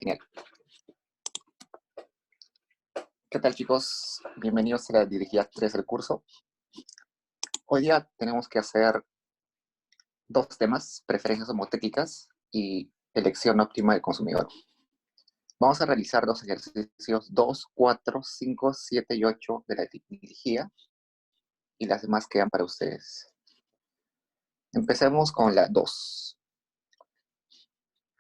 Genial. ¿Qué tal, chicos? Bienvenidos a la dirigida 3 del curso. Hoy día tenemos que hacer dos temas, preferencias homotéticas y elección óptima del consumidor. Vamos a realizar los ejercicios 2, 4, 5, 7 y 8 de la dirigida y las demás quedan para ustedes. Empecemos con la 2.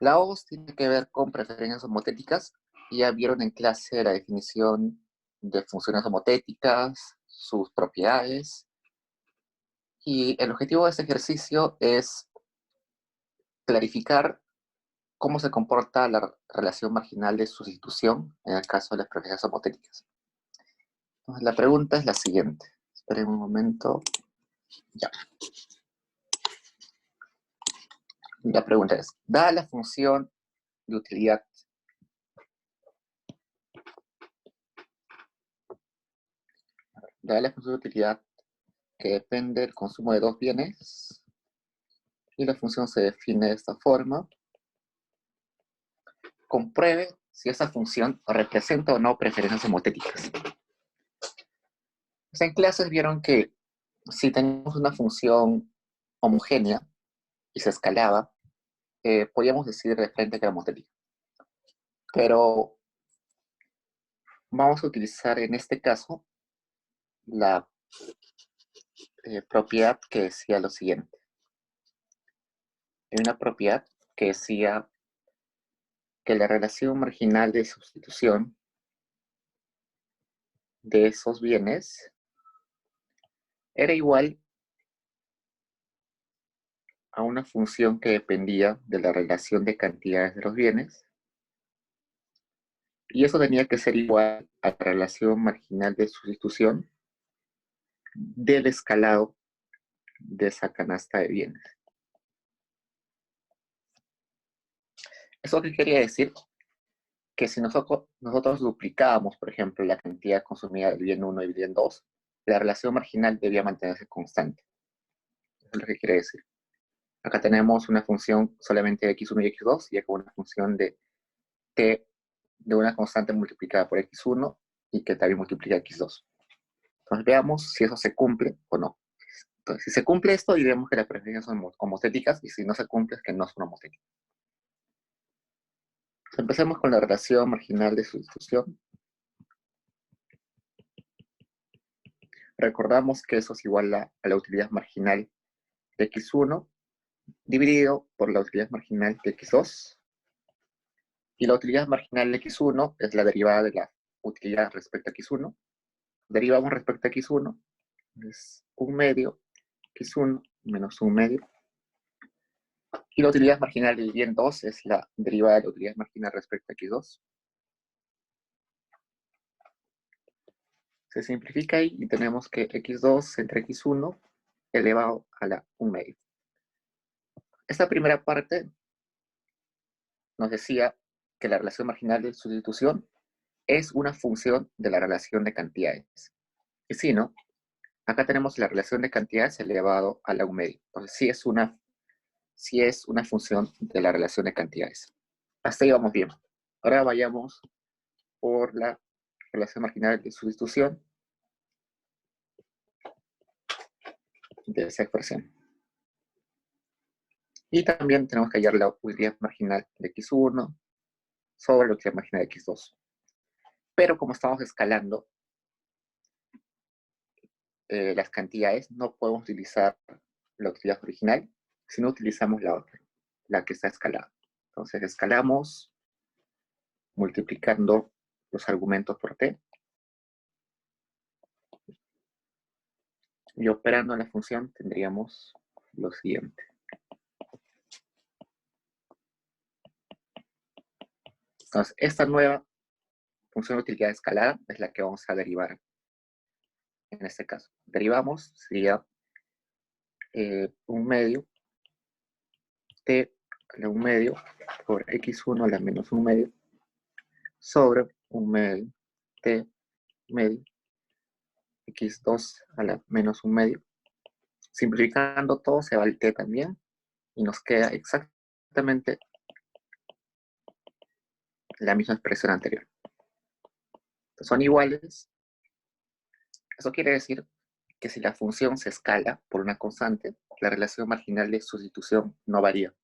La 2 tiene que ver con preferencias homotéticas. Ya vieron en clase la definición de funciones homotéticas, sus propiedades. Y el objetivo de este ejercicio es clarificar cómo se comporta la relación marginal de sustitución en el caso de las preferencias homotéticas. Entonces, la pregunta es la siguiente. Esperen un momento. Ya. La pregunta es, dada la función de utilidad que depende del consumo de dos bienes, y la función se define de esta forma, compruebe si esa función representa o no preferencias homotéticas. En clases vieron que si tenemos una función homogénea y se escalaba, podíamos decir de frente que era homotética. Pero vamos a utilizar en este caso la propiedad que decía lo siguiente. Hay una propiedad que decía que la relación marginal de sustitución de esos bienes era igual a una función que dependía de la relación de cantidades de los bienes, y eso tenía que ser igual a la relación marginal de sustitución del escalado de esa canasta de bienes. ¿Eso qué quería decir? Que si nosotros duplicábamos, por ejemplo, la cantidad consumida del bien 1 y del bien 2, la relación marginal debía mantenerse constante. Eso es lo que quiere decir. Acá tenemos una función solamente de x1 y x2, y acá una función de t de una constante multiplicada por x1 y que también multiplica x2. Entonces veamos si eso se cumple o no. Entonces, si se cumple esto, diremos que las preferencias son homotéticas, y si no se cumple, es que no son homotéticas. Empecemos con la relación marginal de sustitución. Recordamos que eso es igual a la utilidad marginal de x1 dividido por la utilidad marginal de x2. Y la utilidad marginal de x1 es la derivada de la utilidad respecto a x1. Derivamos respecto a x1, es 1 medio x1 menos 1 medio. Y la utilidad marginal del bien 2 es la derivada de la utilidad marginal respecto a x2. Se simplifica ahí y tenemos que x2 entre x1 elevado a la 1 medio. Esta primera parte nos decía que la relación marginal de sustitución es una función de la relación de cantidades. Y si no, acá tenemos la relación de cantidades elevado a la 1 medio. Entonces sí es una función de la relación de cantidades. Hasta ahí vamos bien. Ahora vayamos por la relación marginal de sustitución de esa expresión. Y también tenemos que hallar la utilidad marginal de x1 sobre la utilidad marginal de x2. Pero como estamos escalando las cantidades, no podemos utilizar la utilidad original, sino utilizamos la otra, la que está escalada. Entonces escalamos multiplicando los argumentos por t, y operando en la función tendríamos lo siguiente. Entonces, esta nueva función de utilidad escalada es la que vamos a derivar en este caso. Derivamos, sería 1 medio t a la 1 medio por x1 a la menos 1 medio sobre 1 medio t medio x2 a la menos 1 medio. Simplificando todo se va el t también y nos queda exactamente la misma expresión anterior. Son iguales. Eso quiere decir que si la función se escala por una constante, la relación marginal de sustitución no varía.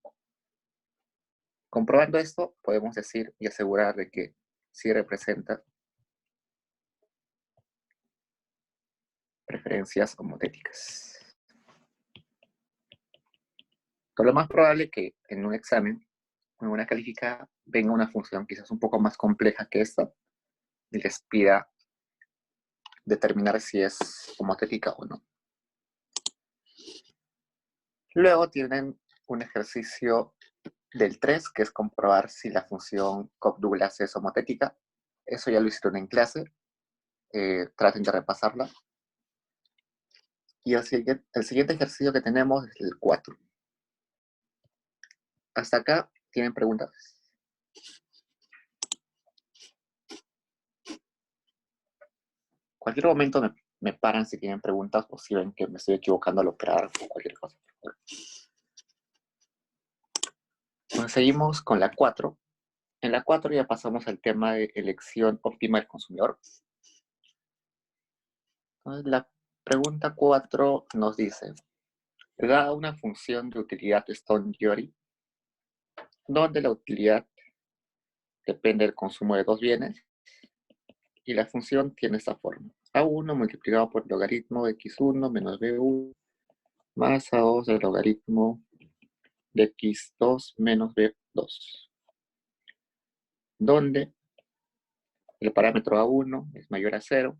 Comprobando esto, podemos decir y asegurar de que sí representa preferencias homotéticas. Lo más probable es que en un examen, en una calificada, venga una función quizás un poco más compleja que esta y les pida determinar si es homotética o no. Luego tienen un ejercicio del 3, que es comprobar si la función Cobb-Douglas es homotética. Eso ya lo hicieron en clase. Traten de repasarla. Y el siguiente ejercicio que tenemos es el 4. Hasta acá, ¿tienen preguntas? Cualquier momento me paran si tienen preguntas o si ven que me estoy equivocando al operar o cualquier cosa. Bueno, seguimos con la 4. En la 4 ya pasamos al tema de elección óptima del consumidor. Entonces, la pregunta 4 nos dice, da una función de utilidad Stone-George, donde la utilidad depende del consumo de dos bienes, y la función tiene esta forma. A1 multiplicado por el logaritmo de x1 menos b1 más a2 del logaritmo de x2 menos b2, donde el parámetro A1 es mayor a 0,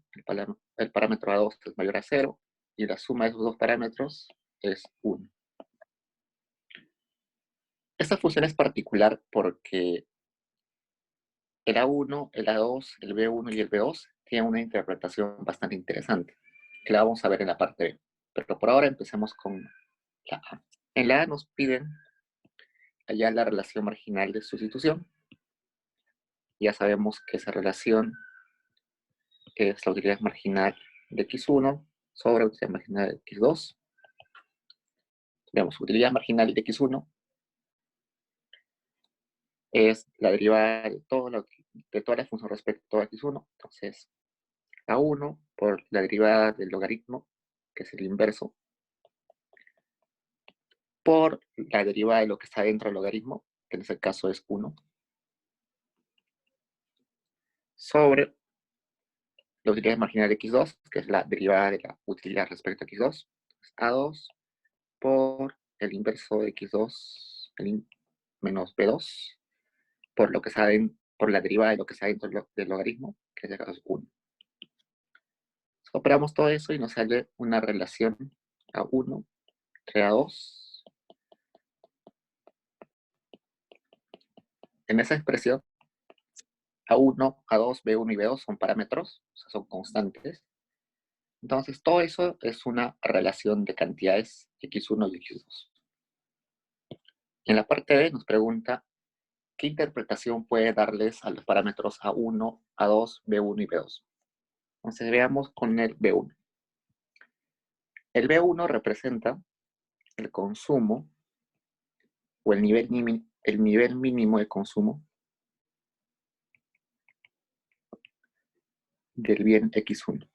el parámetro A2 es mayor a 0, y la suma de esos dos parámetros es 1. Esta función es particular porque el A1, el A2, el B1 y el B2 tienen una interpretación bastante interesante, que la vamos a ver en la parte B. Pero por ahora empecemos con la A. En la A nos piden hallar la relación marginal de sustitución. Ya sabemos que esa relación es la utilidad marginal de x1 sobre la utilidad marginal de x2. Veamos, utilidad marginal de x1 es la derivada de toda la función respecto a x1. Entonces, a1 por la derivada del logaritmo, que es el inverso, por la derivada de lo que está dentro del logaritmo, que en este caso es 1, sobre la utilidad marginal de x2, que es la derivada de la utilidad respecto a x2, a2 por el inverso de x2 menos b2, por la derivada de lo que está dentro del logaritmo, que en este caso es 1. Operamos todo eso y nos sale una relación A1 entre A2. En esa expresión, A1, A2, B1 y B2 son parámetros, o sea, son constantes. Entonces, todo eso es una relación de cantidades x1 y x2. En la parte B nos pregunta qué interpretación puede darles a los parámetros A1, A2, B1 y B2. Entonces, veamos con el B1. El B1 representa el consumo o el nivel mínimo de consumo del bien x1.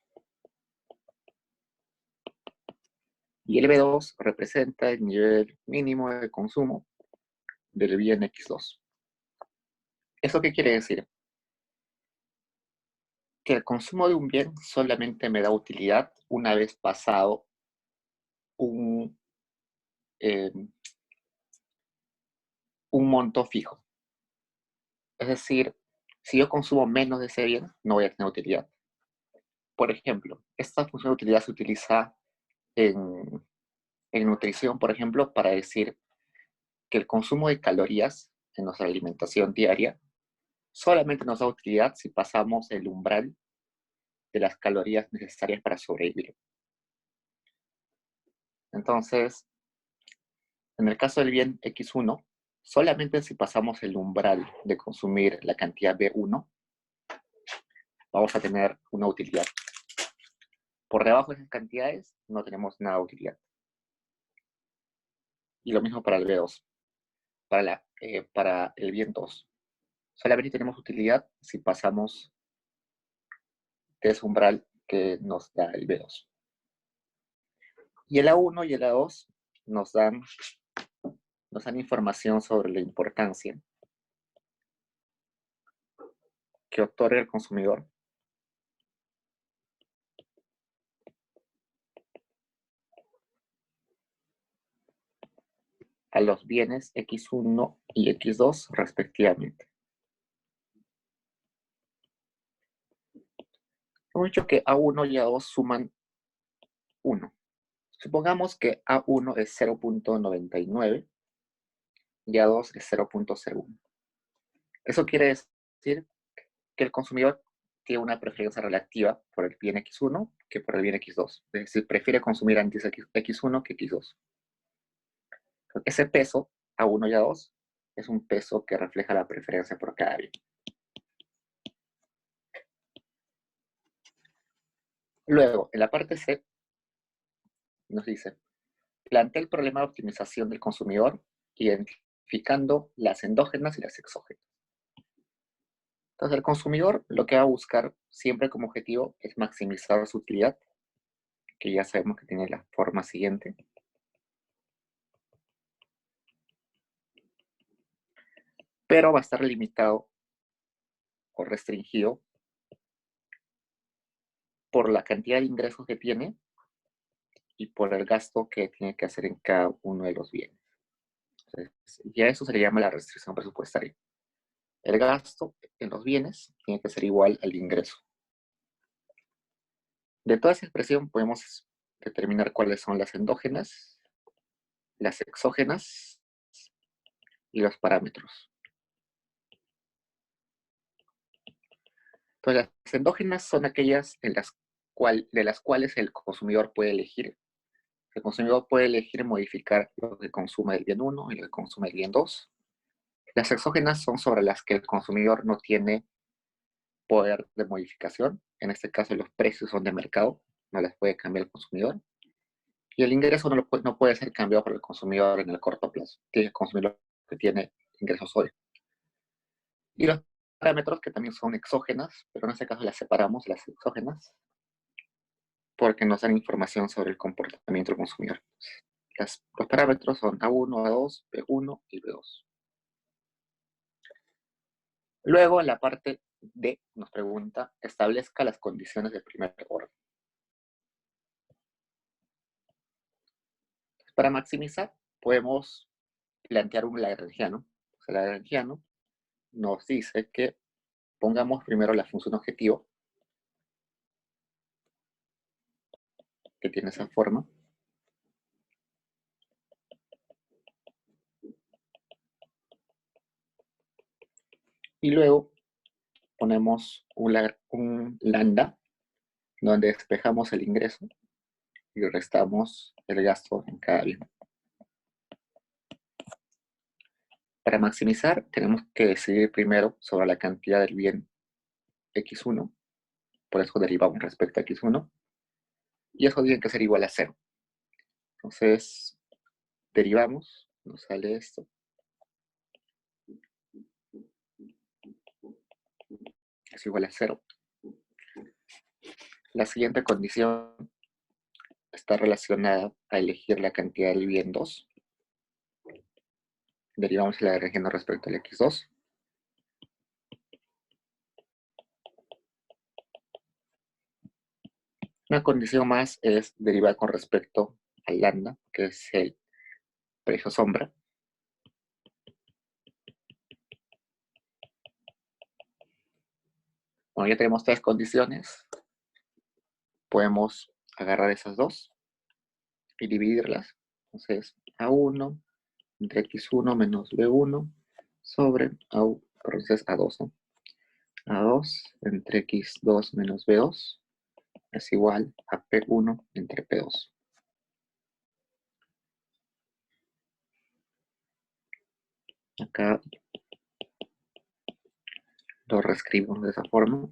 Y el B2 representa el nivel mínimo de consumo del bien x2. ¿Eso qué quiere decir? Que el consumo de un bien solamente me da utilidad una vez pasado eh, un monto fijo. Es decir, si yo consumo menos de ese bien, no voy a tener utilidad. Por ejemplo, esta función de utilidad se utiliza en nutrición, por ejemplo, para decir que el consumo de calorías en nuestra alimentación diaria solamente nos da utilidad si pasamos el umbral de las calorías necesarias para sobrevivir. Entonces, en el caso del bien x1, solamente si pasamos el umbral de consumir la cantidad B1, vamos a tener una utilidad. Por debajo de esas cantidades, no tenemos nada de utilidad. Y lo mismo para el B2, para el bien 2. solamente tenemos utilidad si pasamos de ese umbral que nos da el B2. Y el A1 y el A2 nos dan información sobre la importancia que otorga el consumidor a los bienes X1 y X2 respectivamente. Hemos dicho que A1 y A2 suman 1. Supongamos que A1 es 0.99 y A2 es 0.01. Eso quiere decir que el consumidor tiene una preferencia relativa por el bien X1 que por el bien X2. Es decir, prefiere consumir antes X1 que X2. Ese peso, A1 y A2, es un peso que refleja la preferencia por cada bien. Luego, en la parte C, nos dice, plantea el problema de optimización del consumidor, identificando las endógenas y las exógenas. Entonces, el consumidor lo que va a buscar siempre como objetivo es maximizar su utilidad, que ya sabemos que tiene la forma siguiente. Pero va a estar limitado o restringido por la cantidad de ingresos que tiene y por el gasto que tiene que hacer en cada uno de los bienes. Entonces, ya eso se le llama la restricción presupuestaria. El gasto en los bienes tiene que ser igual al ingreso. De toda esa expresión podemos determinar cuáles son las endógenas, las exógenas y los parámetros. Entonces, las endógenas son aquellas de las cuales el consumidor puede elegir. El consumidor puede elegir modificar lo que consume el bien 1 y lo que consume el bien 2. Las exógenas son sobre las que el consumidor no tiene poder de modificación. En este caso, los precios son de mercado, no las puede cambiar el consumidor. Y el ingreso no puede ser cambiado por el consumidor en el corto plazo. Tiene que consumir lo que tiene ingresos hoy. Y los parámetros que también son exógenas, pero en este caso las separamos, las exógenas, porque nos dan información sobre el comportamiento del consumidor. Los parámetros son A1, A2, B1 y B2. Luego, en la parte D, nos pregunta, establezca las condiciones de primer orden. Para maximizar, podemos plantear un lagrangiano. O sea, el lagrangiano nos dice que pongamos primero la función objetivo, que tiene esa forma. Y luego ponemos un lambda, donde despejamos el ingreso y restamos el gasto en cada bien. Para maximizar, tenemos que decidir primero sobre la cantidad del bien X1, por eso derivamos respecto a X1, y eso tiene que ser igual a 0. Entonces, derivamos, nos sale esto. Es igual a 0. La siguiente condición está relacionada a elegir la cantidad del bien 2. Derivamos el lagrangiano respecto al X2. Una condición más es derivar con respecto al lambda, que es el precio sombra. Bueno, ya tenemos 3 condiciones. Podemos agarrar esas dos y dividirlas. Entonces, A1 entre X1 menos B1 sobre A2, ¿no? A2 entre X2 menos B2 es igual a P1 entre P2. Acá lo reescribimos de esa forma.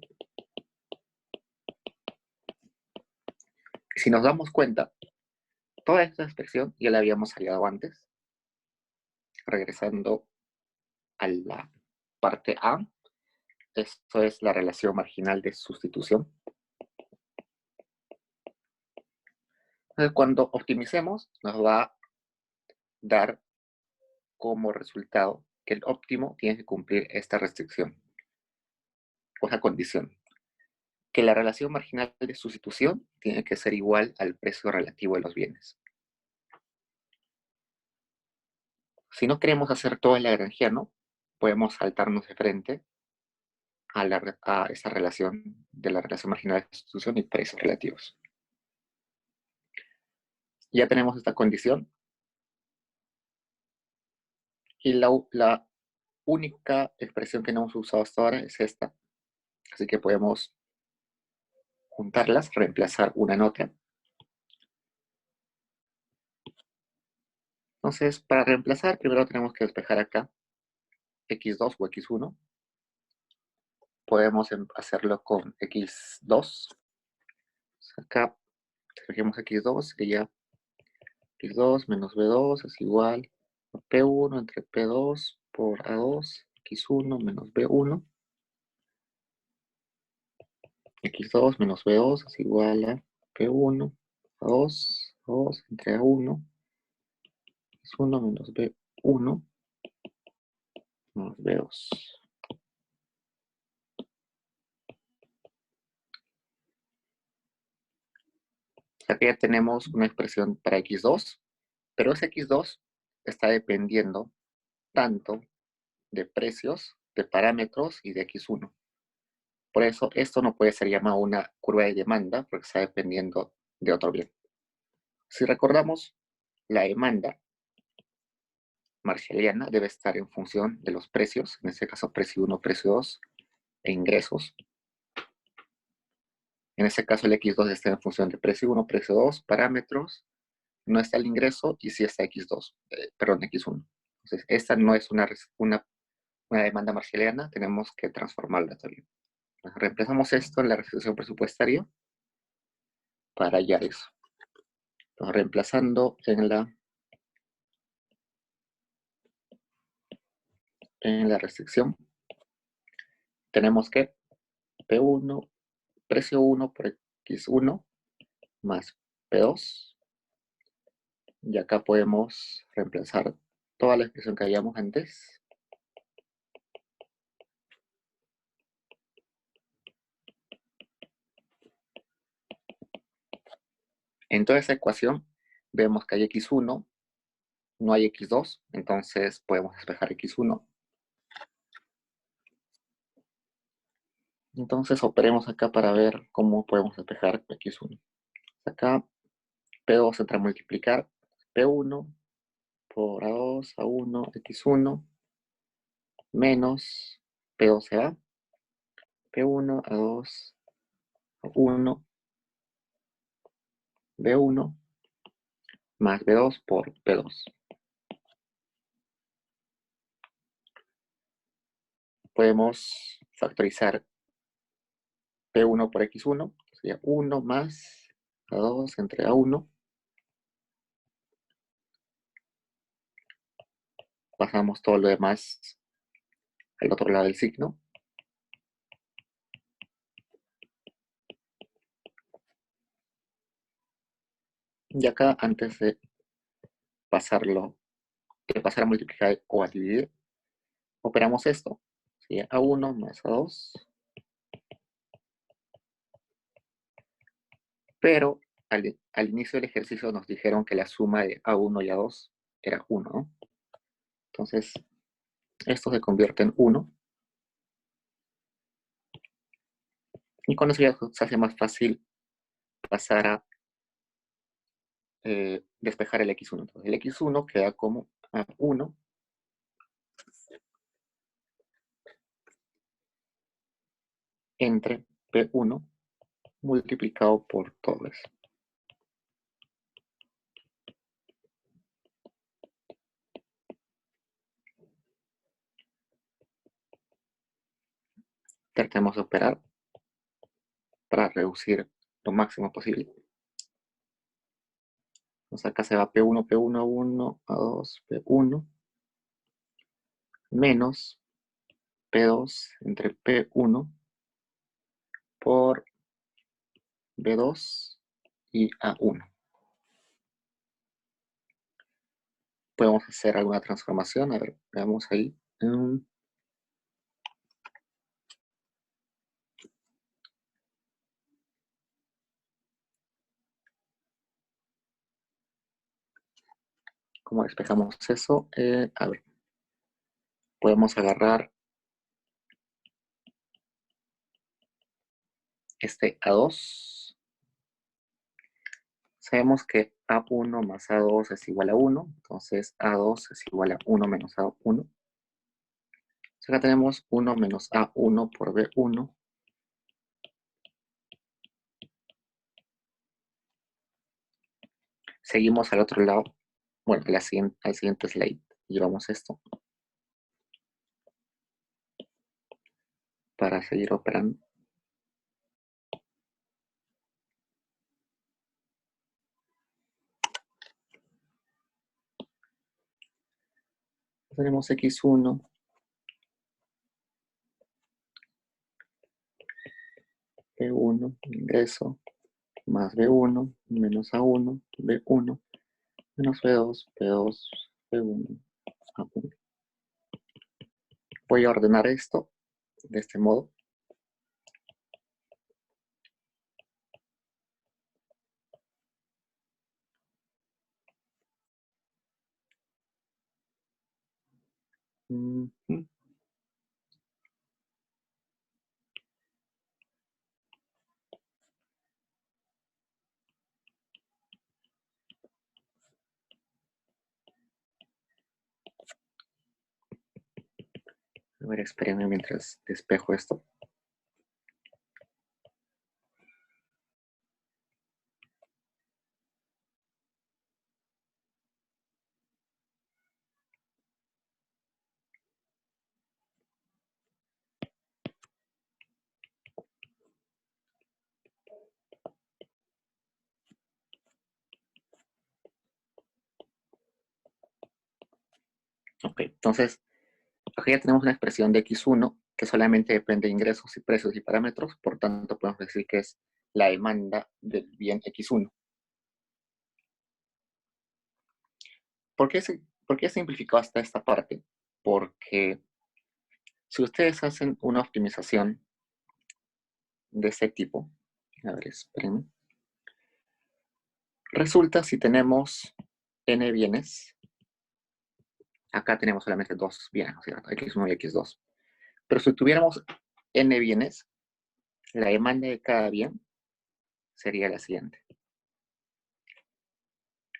Si nos damos cuenta, toda esta expresión ya la habíamos hallado antes. Regresando a la parte A, Esto es la relación marginal de sustitución. Entonces, cuando optimicemos, nos va a dar como resultado que el óptimo tiene que cumplir esta restricción, o esa condición, que la relación marginal de sustitución tiene que ser igual al precio relativo de los bienes. Si no queremos hacer todo el lagrangiano, podemos saltarnos de frente a esa relación de la relación marginal de sustitución y precios relativos. Ya tenemos esta condición y la única expresión que no hemos usado hasta ahora es esta. Así que podemos juntarlas, reemplazar una en otra. Entonces, para reemplazar, primero tenemos que despejar acá x2 o x1. Podemos hacerlo con x2. Acá despejemos x2, que ya x2 menos b2 es igual a p1 entre p2 por a2, x1 menos b1. x2 menos b2 es igual a p1, a2, a2 entre a1, x1 menos b1 más b2. Aquí ya tenemos una expresión para x2, pero ese x2 está dependiendo tanto de precios, de parámetros y de x1. Por eso esto no puede ser llamado una curva de demanda porque está dependiendo de otro bien. Si recordamos, la demanda marshalliana debe estar en función de los precios, en este caso precio 1, precio 2, e ingresos. En este caso el x2 está en función de precio 1, precio 2, parámetros, no está el ingreso y sí está x2, perdón, x1. Entonces, esta no es una demanda marshalliana, tenemos que transformarla también. Reemplazamos esto en la restitución presupuestaria para hallar eso. Entonces, reemplazando en la restricción, tenemos que P1, precio 1 por X1 más P2. Y acá podemos reemplazar toda la expresión que habíamos antes. En toda esa ecuación vemos que hay X1, no hay X2, entonces podemos despejar X1. Entonces operemos acá para ver cómo podemos despejar X1. Acá P2 entra a multiplicar P1 por A2, A1, X1, menos P2 se va, P1, A2, A1, B1, más B2 por P2. Podemos factorizar P1 por X1, sería 1 más A2 entre A1. Pasamos todo lo demás al otro lado del signo. Y acá, antes de pasar a multiplicar o a dividir, operamos esto. Sería A1 más A2. Pero al inicio del ejercicio nos dijeron que la suma de A1 y A2 era 1, ¿no? Entonces, esto se convierte en 1. Y con eso ya se hace más fácil pasar a despejar el x1. Entonces, el x1 queda como A1 entre P1 multiplicado por todo eso. Tratemos de operar para reducir lo máximo posible. Entonces acá se va P1, P1, A1, A2, P1, menos P2 entre P1 por B2 y A1. Podemos hacer alguna transformación. A ver, veamos ahí. ¿Cómo despejamos eso? A ver, podemos agarrar este A2. Sabemos que A1 más A2 es igual a 1. Entonces A2 es igual a 1 menos A1. Entonces acá tenemos 1 menos A1 por B1. Seguimos al otro lado. Bueno, al siguiente slide. Llevamos esto para seguir operando. Tenemos X1 B1 ingreso más B1 menos A1 B1 menos B2 B2 B1 A1. Voy a ordenar esto de este modo. A ver, espérenme mientras despejo esto. Ok, entonces, aquí ya tenemos una expresión de X1 que solamente depende de ingresos y precios y parámetros, por tanto podemos decir que es la demanda del bien X1. ¿Por qué he simplificado hasta esta parte? Porque si ustedes hacen una optimización de este tipo, a ver, espérenme. Resulta si tenemos n bienes, acá tenemos solamente dos bienes, ¿no es cierto? X1 y X2. Pero si tuviéramos n bienes, la demanda de cada bien sería la siguiente.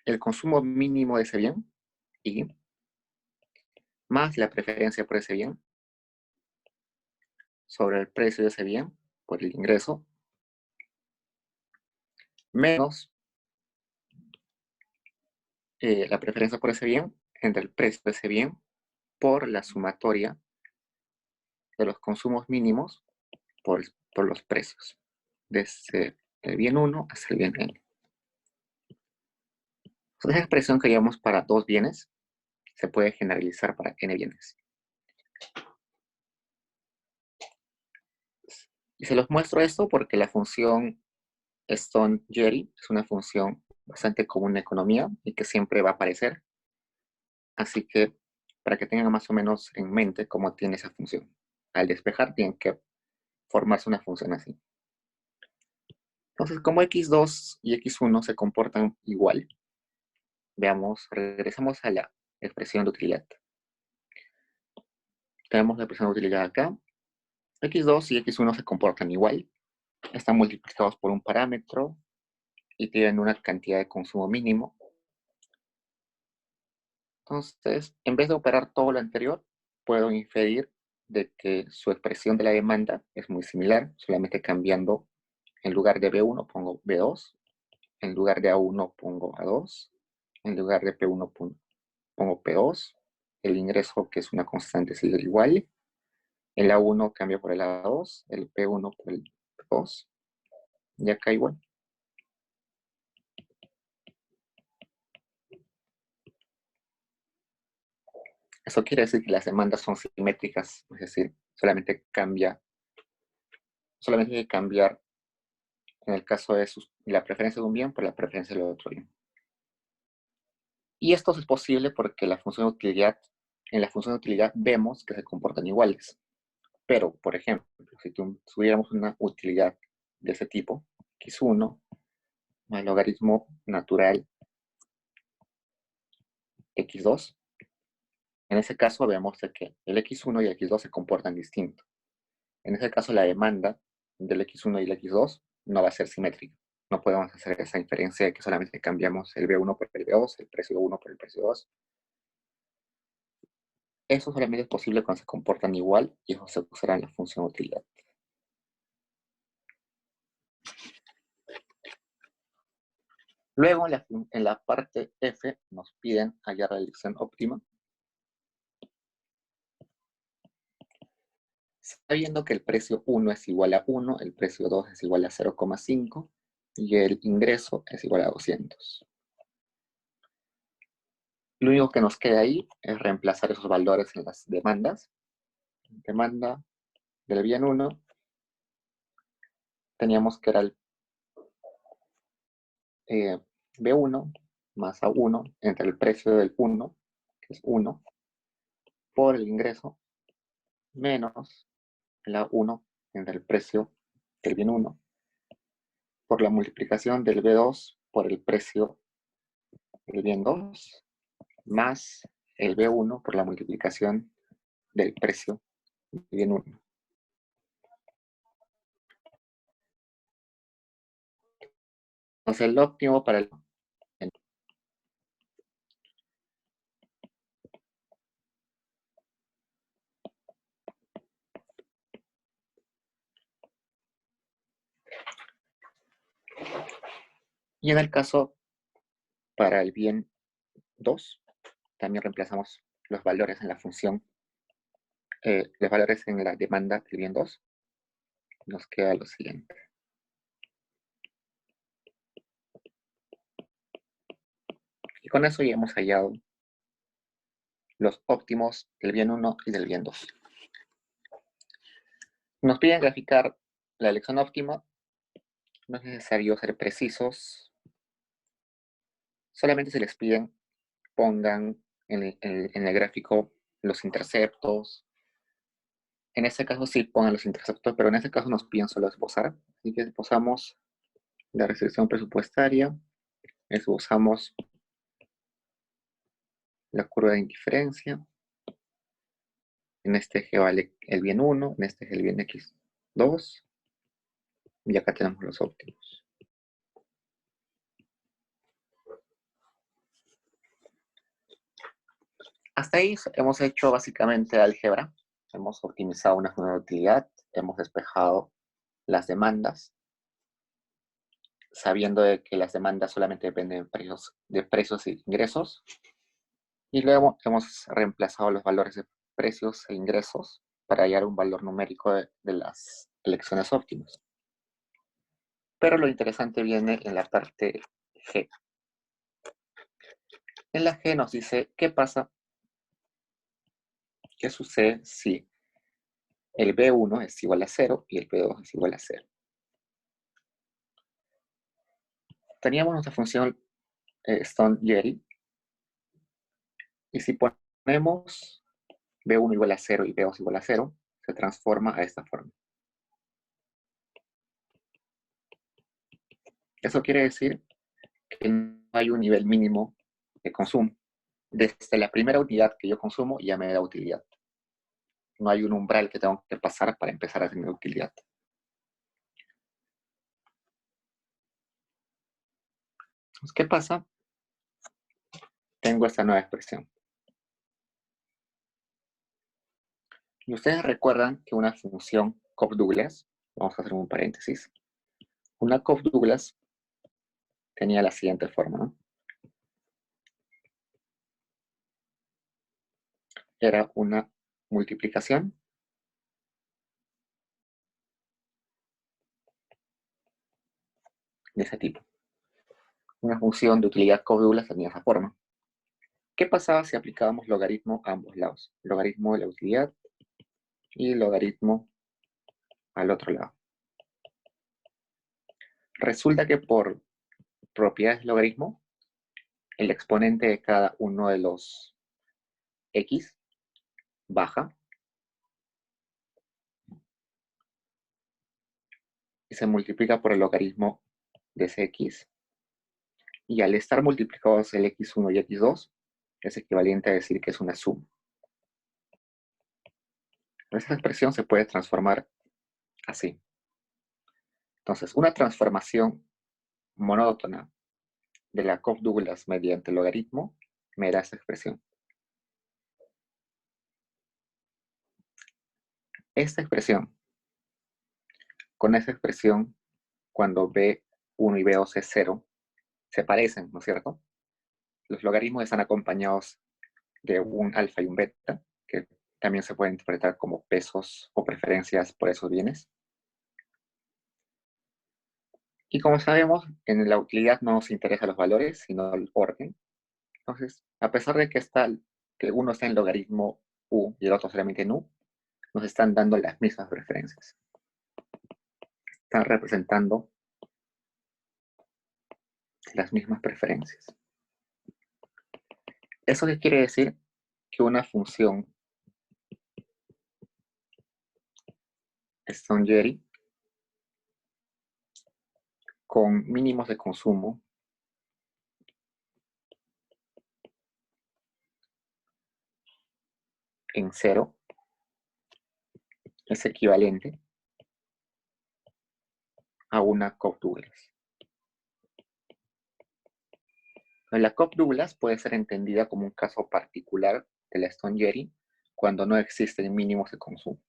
El consumo mínimo de ese bien, y más la preferencia por ese bien, sobre el precio de ese bien, por el ingreso, menos la preferencia por ese bien entre el precio de ese bien por la sumatoria de los consumos mínimos por los precios, desde el bien 1 hasta el bien n. Entonces, esa expresión que llevamos para dos bienes se puede generalizar para n bienes. Y se los muestro esto porque la función Stone-Getty es una función bastante común en economía y que siempre va a aparecer. Así que para que tengan más o menos en mente cómo tiene esa función. Al despejar tienen que formarse una función así. Entonces, como X2 y X1 se comportan igual, veamos, regresamos a la expresión de utilidad. Tenemos la expresión de utilidad acá. X2 y X1 se comportan igual. Están multiplicados por un parámetro y tienen una cantidad de consumo mínimo. Entonces, en vez de operar todo lo anterior, puedo inferir de que su expresión de la demanda es muy similar, solamente cambiando, en lugar de B1 pongo B2, en lugar de A1 pongo A2, en lugar de P1 pongo P2, el ingreso, que es una constante, sigue igual, el A1 cambia por el A2, el P1 por el P2, y acá igual. Eso quiere decir que las demandas son simétricas, es decir, solamente hay que cambiar en el caso de la preferencia de un bien por la preferencia del otro bien. Y esto es posible porque en la función de utilidad vemos que se comportan iguales. Pero, por ejemplo, si tuviéramos una utilidad de ese tipo, x1 más logaritmo natural x2, en ese caso vemos que el x1 y el x2 se comportan distinto. En ese caso, la demanda del x1 y el x2 no va a ser simétrica. No podemos hacer esa inferencia de que solamente cambiamos el b1 por el b2, el precio 1 por el precio 2. Eso solamente es posible cuando se comportan igual y eso se usará en la función utilidad. Luego, en la parte F, nos piden hallar la elección óptima. Sabiendo que el precio 1 es igual a 1, el precio 2 es igual a 0,5 y el ingreso es igual a 200. Lo único que nos queda ahí es reemplazar esos valores en las demandas. Demanda del bien 1, teníamos que era el B1 más A1 entre el precio del 1, que es 1, por el ingreso, menos la 1 entre el precio del bien 1, por la multiplicación del B2 por el precio del bien 2, más el B1 por la multiplicación del precio del bien 1. Entonces el óptimo para el... Y en el caso para el bien 2, también reemplazamos los valores en la función, los valores en la demanda del bien 2. Nos queda lo siguiente. Y con eso ya hemos hallado los óptimos del bien 1 y del bien 2. Nos piden graficar la elección óptima. No es necesario ser precisos. Solamente se les piden pongan en el gráfico los interceptos. En este caso sí pongan los interceptos, pero en este caso nos piden solo esbozar. Así que esbozamos la restricción presupuestaria, esbozamos la curva de indiferencia. En este eje vale el bien 1, en este eje el bien x2. Y acá tenemos los óptimos. Hasta ahí hemos hecho básicamente álgebra. Hemos optimizado una función de utilidad, hemos despejado las demandas, sabiendo de que las demandas solamente dependen de precios e ingresos. Y luego hemos reemplazado los valores de precios e ingresos para hallar un valor numérico de las elecciones óptimas. Pero lo interesante viene en la parte G. En la G nos dice qué pasa, qué sucede si el B1 es igual a 0 y el B2 es igual a 0. Teníamos nuestra función Stone-Getty, y si ponemos B1 igual a 0 y B2 igual a 0, se transforma a esta forma. Eso quiere decir que no hay un nivel mínimo de consumo. Desde la primera unidad que yo consumo ya me da utilidad. No hay un umbral que tengo que pasar para empezar a tener utilidad. Entonces, ¿qué pasa? Tengo esta nueva expresión. Y ustedes recuerdan que una función Cobb-Douglas, vamos a hacer un paréntesis, una Cobb-Douglas tenía la siguiente forma, ¿no? Era una multiplicación de ese tipo. Una función de utilidad Cobb-Douglas tenía esa forma. ¿Qué pasaba si aplicábamos logaritmo a ambos lados? Logaritmo de la utilidad y logaritmo al otro lado. Resulta que por propiedades del logaritmo, el exponente de cada uno de los x baja y se multiplica por el logaritmo de ese x. Y al estar multiplicados el x1 y x2, es equivalente a decir que es una suma. Esta expresión se puede transformar así. Entonces, una transformación monótona de la Cobb-Douglas mediante logaritmo me da esta expresión. Esta expresión, con esa expresión, cuando B1 y B2 es 0, se parecen, ¿no es cierto? Los logaritmos están acompañados de un alfa y un beta, que también se pueden interpretar como pesos o preferencias por esos bienes. Y como sabemos, en la utilidad no nos interesan los valores, sino el orden. Entonces, a pesar de que uno está en logaritmo u y el otro solamente en u, nos están dando las mismas preferencias. Están representando las mismas preferencias. ¿Eso qué quiere decir? Que una función Stonegeri con mínimos de consumo en 0 es equivalente a una Cobb-Douglas. La Cobb-Douglas puede ser entendida como un caso particular de la Stonegeri cuando no existen mínimos de consumo.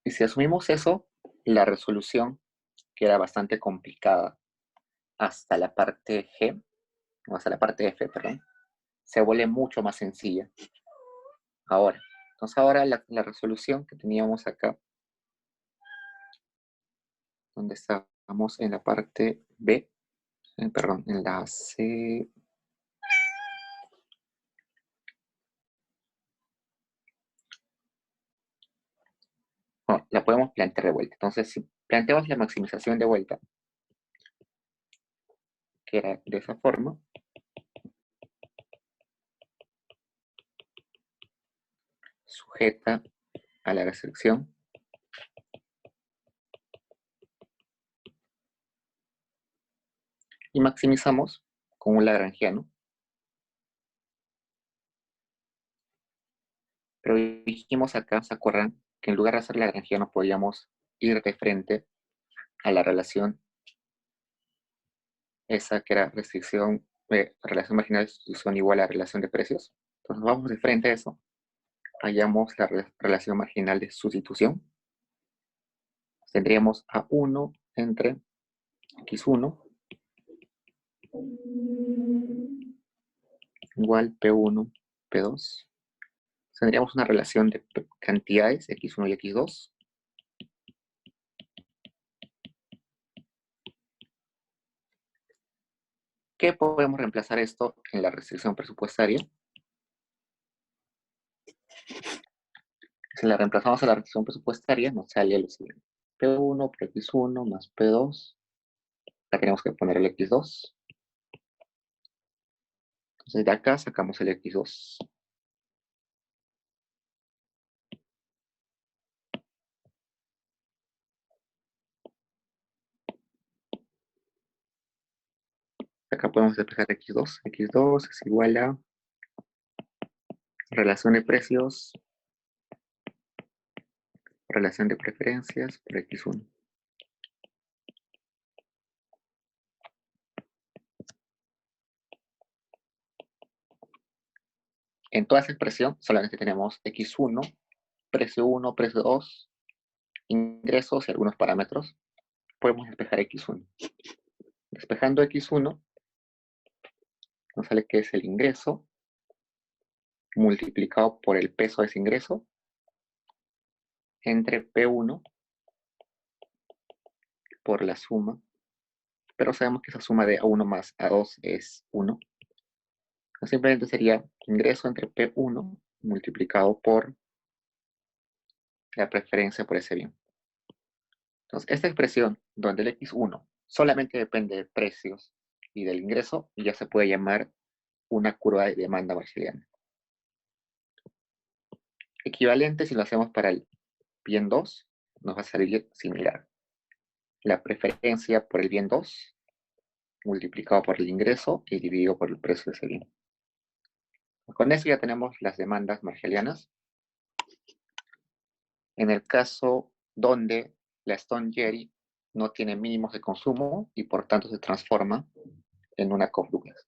Y si asumimos eso, la resolución, que era bastante complicada hasta la parte G, o hasta la parte F, perdón, se vuelve mucho más sencilla ahora. Entonces ahora la resolución que teníamos acá, donde estábamos en la parte B, perdón, en la C, no, la podemos plantear de vuelta. Entonces, si planteamos la maximización de vuelta, que era de esa forma, sujeta a la restricción, y maximizamos con un lagrangiano. Pero dijimos acá, ¿se acuerdan? Que en lugar de hacer lagrangiano podíamos ir de frente a la relación esa que era relación marginal de sustitución igual a relación de precios. Entonces vamos de frente a eso, hallamos la relación marginal de sustitución. Tendríamos A1 entre X1 igual P1, P2. Tendríamos una relación de cantidades X1 y X2. ¿Qué podemos reemplazar esto en la restricción presupuestaria? Si la reemplazamos a la restricción presupuestaria, nos sale lo siguiente. P1 por X1 más P2. Acá tenemos que poner el X2. Entonces de acá sacamos el X2. Acá podemos despejar X2. X2 es igual a relación de precios, relación de preferencias por X1. En toda esa expresión solamente tenemos X1, precio 1, precio 2, ingresos y algunos parámetros. Podemos despejar X1. Despejando X1, nos sale que es el ingreso multiplicado por el peso de ese ingreso entre P1 por la suma pero sabemos que esa suma de A1 más A2 es 1. Simplemente sería ingreso entre P1 multiplicado por la preferencia por ese bien. Entonces, esta expresión donde el X1 solamente depende de precios y del ingreso, ya se puede llamar una curva de demanda marshalliana. Equivalente si lo hacemos para el bien 2, nos va a salir similar. La preferencia por el bien 2 multiplicado por el ingreso y dividido por el precio de ese bien. Con eso ya tenemos las demandas marshallianas. En el caso donde la Stone Jerry no tiene mínimos de consumo y por tanto se transforma en una Koch-Douglas.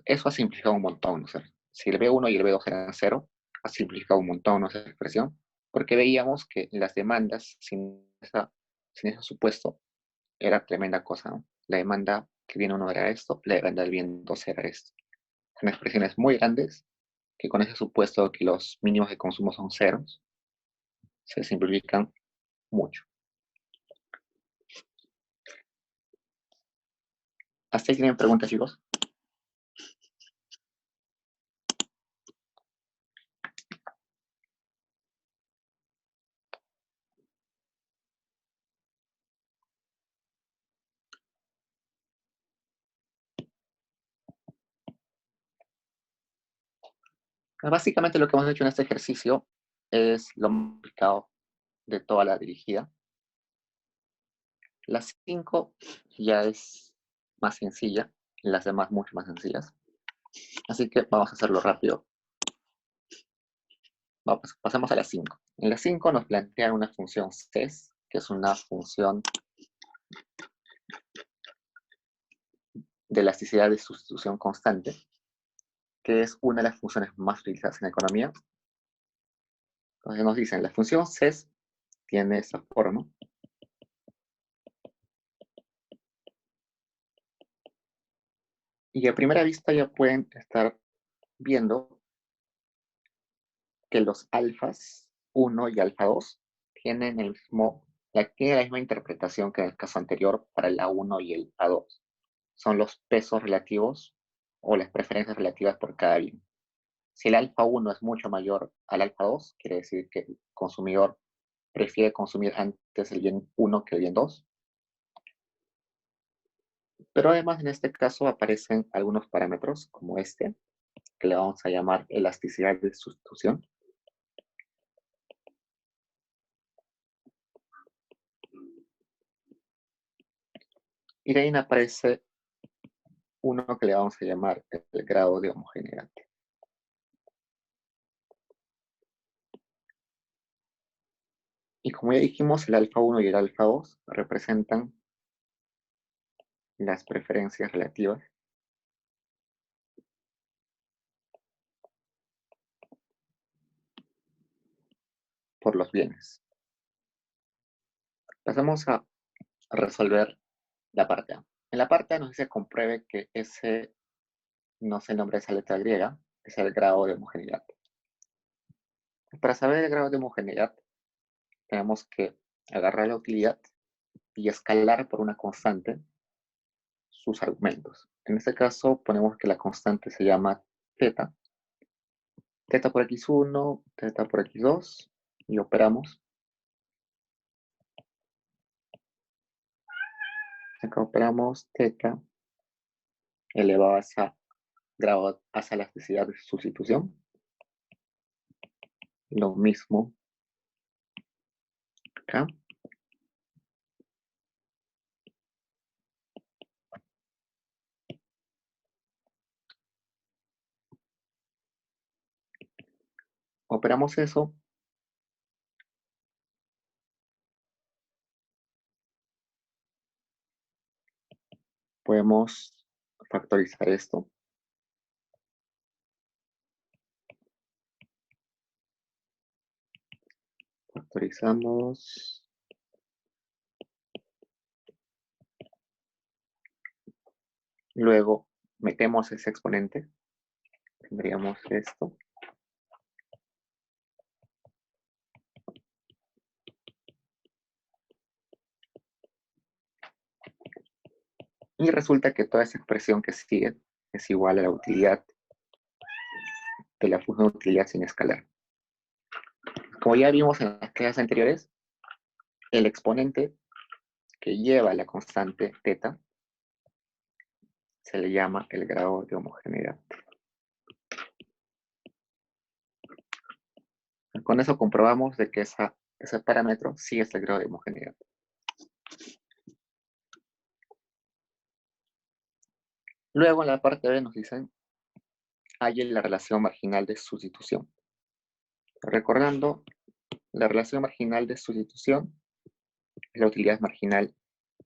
Eso ha simplificado un montón, ¿no? O sea, si el B1 y el B2 eran 0, ha simplificado un montón esa expresión, porque veíamos que las demandas sin ese supuesto era tremenda cosa, ¿no? La demanda que bien 1 era esto, la demanda del bien 2 era esto. Son expresiones muy grandes que con ese supuesto que los mínimos de consumo son ceros, se simplifican mucho. ¿Hasta ahí tienen preguntas, chicos? Básicamente lo que hemos hecho en este ejercicio es lo multiplicado de toda la dirigida. La 5 ya es más sencilla, las demás mucho más sencillas. Así que vamos a hacerlo rápido. Pasemos a la 5. En la 5 nos plantean una función CES, que es una función de elasticidad de sustitución constante, que es una de las funciones más utilizadas en economía. Entonces nos dicen, la función CES tiene esa forma. Y a primera vista ya pueden estar viendo que los alfas 1 y alfa 2 tienen tiene la misma interpretación que en el caso anterior para el A1 y el A2. Son los pesos relativos o las preferencias relativas por cada bien. Si el alfa 1 es mucho mayor al alfa 2, quiere decir que el consumidor prefiere consumir antes el bien 1 que el bien 2. Pero además en este caso aparecen algunos parámetros como este, que le vamos a llamar elasticidad de sustitución. Y de ahí aparece uno que le vamos a llamar el grado de homogeneidad. Y como ya dijimos, el alfa 1 y el alfa 2 representan las preferencias relativas por los bienes. Pasamos a resolver la parte A. En la parte A nos dice compruebe que ese, no sé el nombre de esa letra griega, es el grado de homogeneidad. Para saber el grado de homogeneidad, tenemos que agarrar la utilidad y escalar por una constante sus argumentos. En este caso, ponemos que la constante se llama θ. Θ por x1, θ por x2, y operamos. Acá operamos θ elevado hacia grado hacia la elasticidad de sustitución. Lo mismo acá. Operamos eso. Podemos factorizar esto. Factorizamos. Luego metemos ese exponente. Tendríamos esto. Y resulta que toda esa expresión que sigue es igual a la utilidad de la función de utilidad sin escalar. Como ya vimos en las clases anteriores, el exponente que lleva la constante θ se le llama el grado de homogeneidad. Con eso comprobamos de que ese parámetro sí es el grado de homogeneidad. Luego en la parte B nos dicen, halle la relación marginal de sustitución. Recordando, la relación marginal de sustitución es la utilidad marginal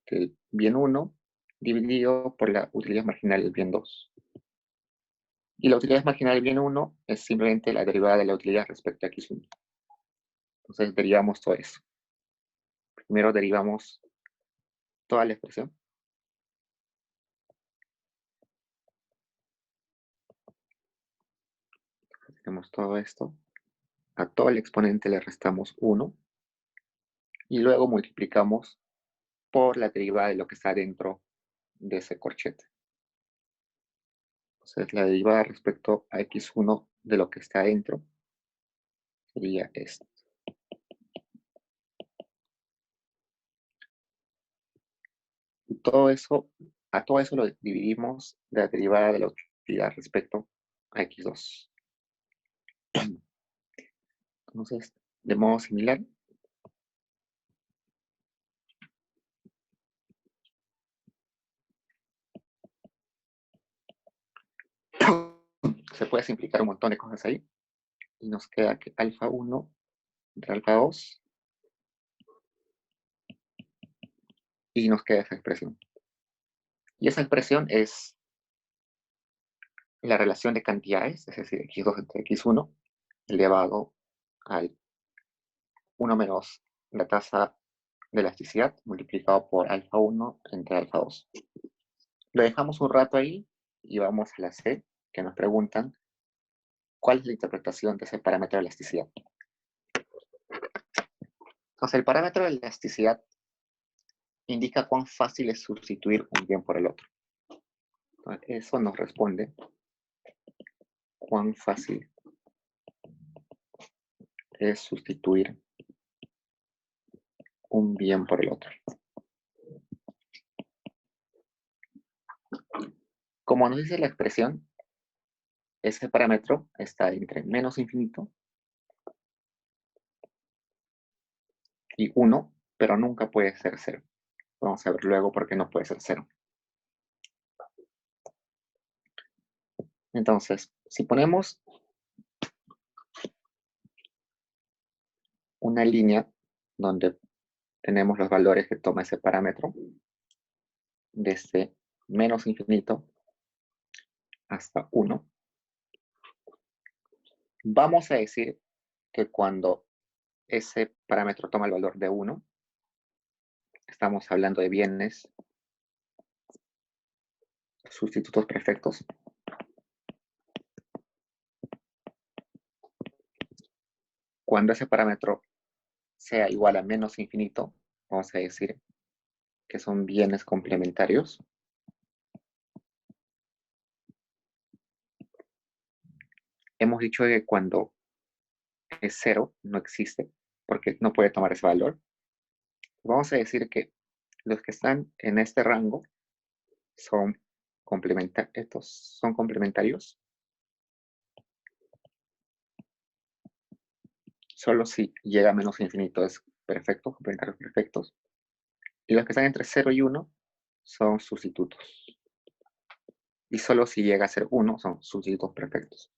del bien 1 dividido por la utilidad marginal del bien 2. Y la utilidad marginal del bien 1 es simplemente la derivada de la utilidad respecto a x1. Entonces derivamos todo eso. Primero derivamos toda la expresión. Tenemos todo esto. A todo el exponente le restamos 1. Y luego multiplicamos por la derivada de lo que está dentro de ese corchete. Entonces la derivada respecto a x1 de lo que está dentro sería esto. Y todo eso, a todo eso lo dividimos de la derivada de la utilidad respecto a x2. Entonces, de modo similar, se puede simplificar un montón de cosas ahí. Y nos queda que alfa 1 entre alfa 2. Y nos queda esa expresión. Y esa expresión es la relación de cantidades, es decir, x2 entre x1, elevado al 1 menos la tasa de elasticidad multiplicado por alfa 1 entre alfa 2. Lo dejamos un rato ahí y vamos a la C, que nos preguntan cuál es la interpretación de ese parámetro de elasticidad. Entonces, el parámetro de elasticidad indica cuán fácil es sustituir un bien por el otro. Entonces, eso nos responde cuán fácil es sustituir un bien por el otro. Como nos dice la expresión, ese parámetro está entre menos infinito y 1, pero nunca puede ser 0. Vamos a ver luego por qué no puede ser 0. Entonces, si ponemos una línea donde tenemos los valores que toma ese parámetro, desde menos infinito hasta 1, vamos a decir que cuando ese parámetro toma el valor de 1, estamos hablando de bienes sustitutos perfectos. Cuando ese parámetro sea igual a menos infinito, vamos a decir que son bienes complementarios. Hemos dicho que cuando es 0 no existe, porque no puede tomar ese valor. Vamos a decir que los que están en este rango son estos son complementarios. Solo si llega a menos infinito es perfecto, complementarios perfectos. Y los que están entre 0 y 1 son sustitutos. Y solo si llega a ser 1 son sustitutos perfectos.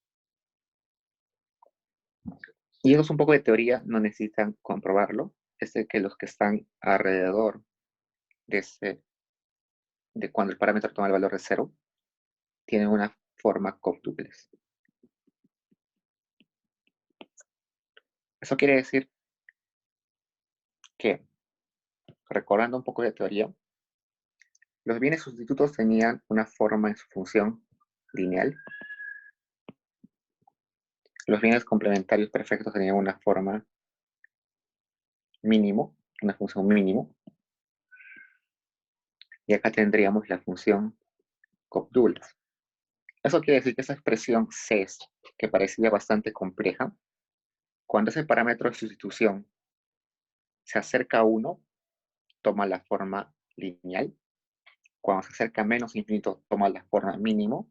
Y eso es un poco de teoría, no necesitan comprobarlo. Es de que los que están alrededor de cuando el parámetro toma el valor de 0 tienen una forma cóctuples. Eso quiere decir que, recordando un poco de teoría, los bienes sustitutos tenían una forma en su función lineal. Los bienes complementarios perfectos tenían una forma mínimo, una función mínimo. Y acá tendríamos la función Cobb-Douglas. Eso quiere decir que esa expresión CES, que parecía bastante compleja, cuando ese parámetro de sustitución se acerca a 1, toma la forma lineal. Cuando se acerca a menos infinito, toma la forma mínimo.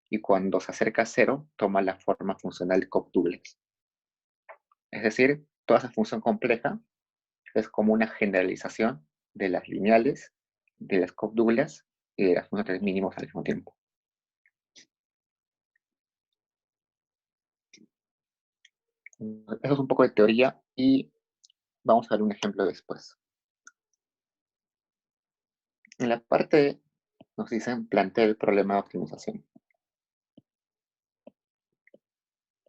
Y cuando se acerca a 0, toma la forma funcional de Cobb-Douglas. Es decir, toda esa función compleja es como una generalización de las lineales, de las Cobb-Douglas y de las funciones mínimos al mismo tiempo. Eso es un poco de teoría y vamos a ver un ejemplo después. En la parte nos dicen plantea el problema de optimización.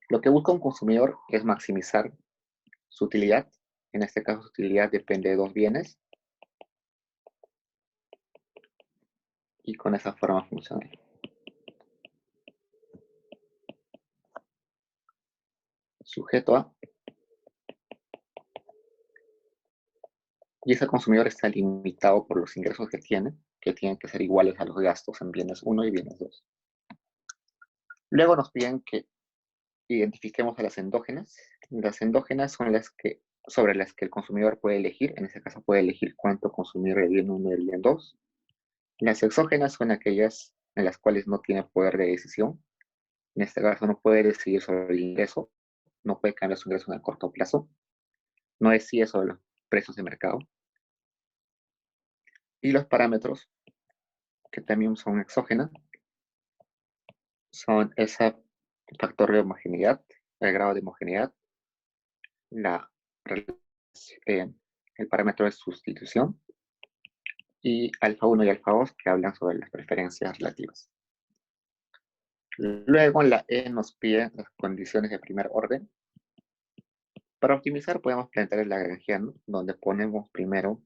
Lo que busca un consumidor es maximizar su utilidad. En este caso, su utilidad depende de dos bienes y con esa forma funcional. Sujeto A. Y ese consumidor está limitado por los ingresos que tienen que ser iguales a los gastos en bienes 1 y bienes 2. Luego nos piden que identifiquemos a las endógenas. Las endógenas son sobre las que el consumidor puede elegir. En este caso puede elegir cuánto consumir de bien 1 y de bien 2. Las exógenas son aquellas en las cuales no tiene poder de decisión. En este caso no puede decidir sobre el ingreso, no puede cambiar su ingreso en el corto plazo, no decide sobre los precios de mercado. Y los parámetros, que también son exógenas, son ese factor de homogeneidad, el grado de homogeneidad, el parámetro de sustitución, y alfa 1 y alfa 2 que hablan sobre las preferencias relativas. Luego en la E nos pide las condiciones de primer orden. Para optimizar podemos plantear el lagrangiano, donde ponemos primero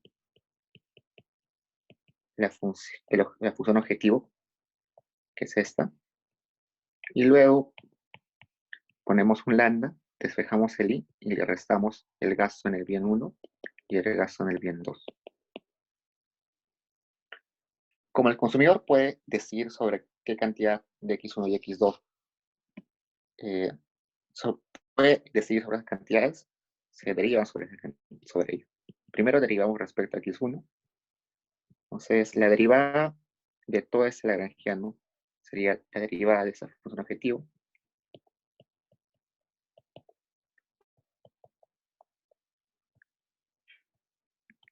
la función objetivo, que es esta, y luego ponemos un lambda, despejamos el i y le restamos el gasto en el bien 1 y el gasto en el bien 2. Como el consumidor puede decidir sobre qué cantidad de X1 y X2 puede decidir sobre las cantidades, se derivan sobre ello. Primero derivamos respecto a X1. Entonces, la derivada de todo ese lagrangiano sería la derivada de esa función objetivo.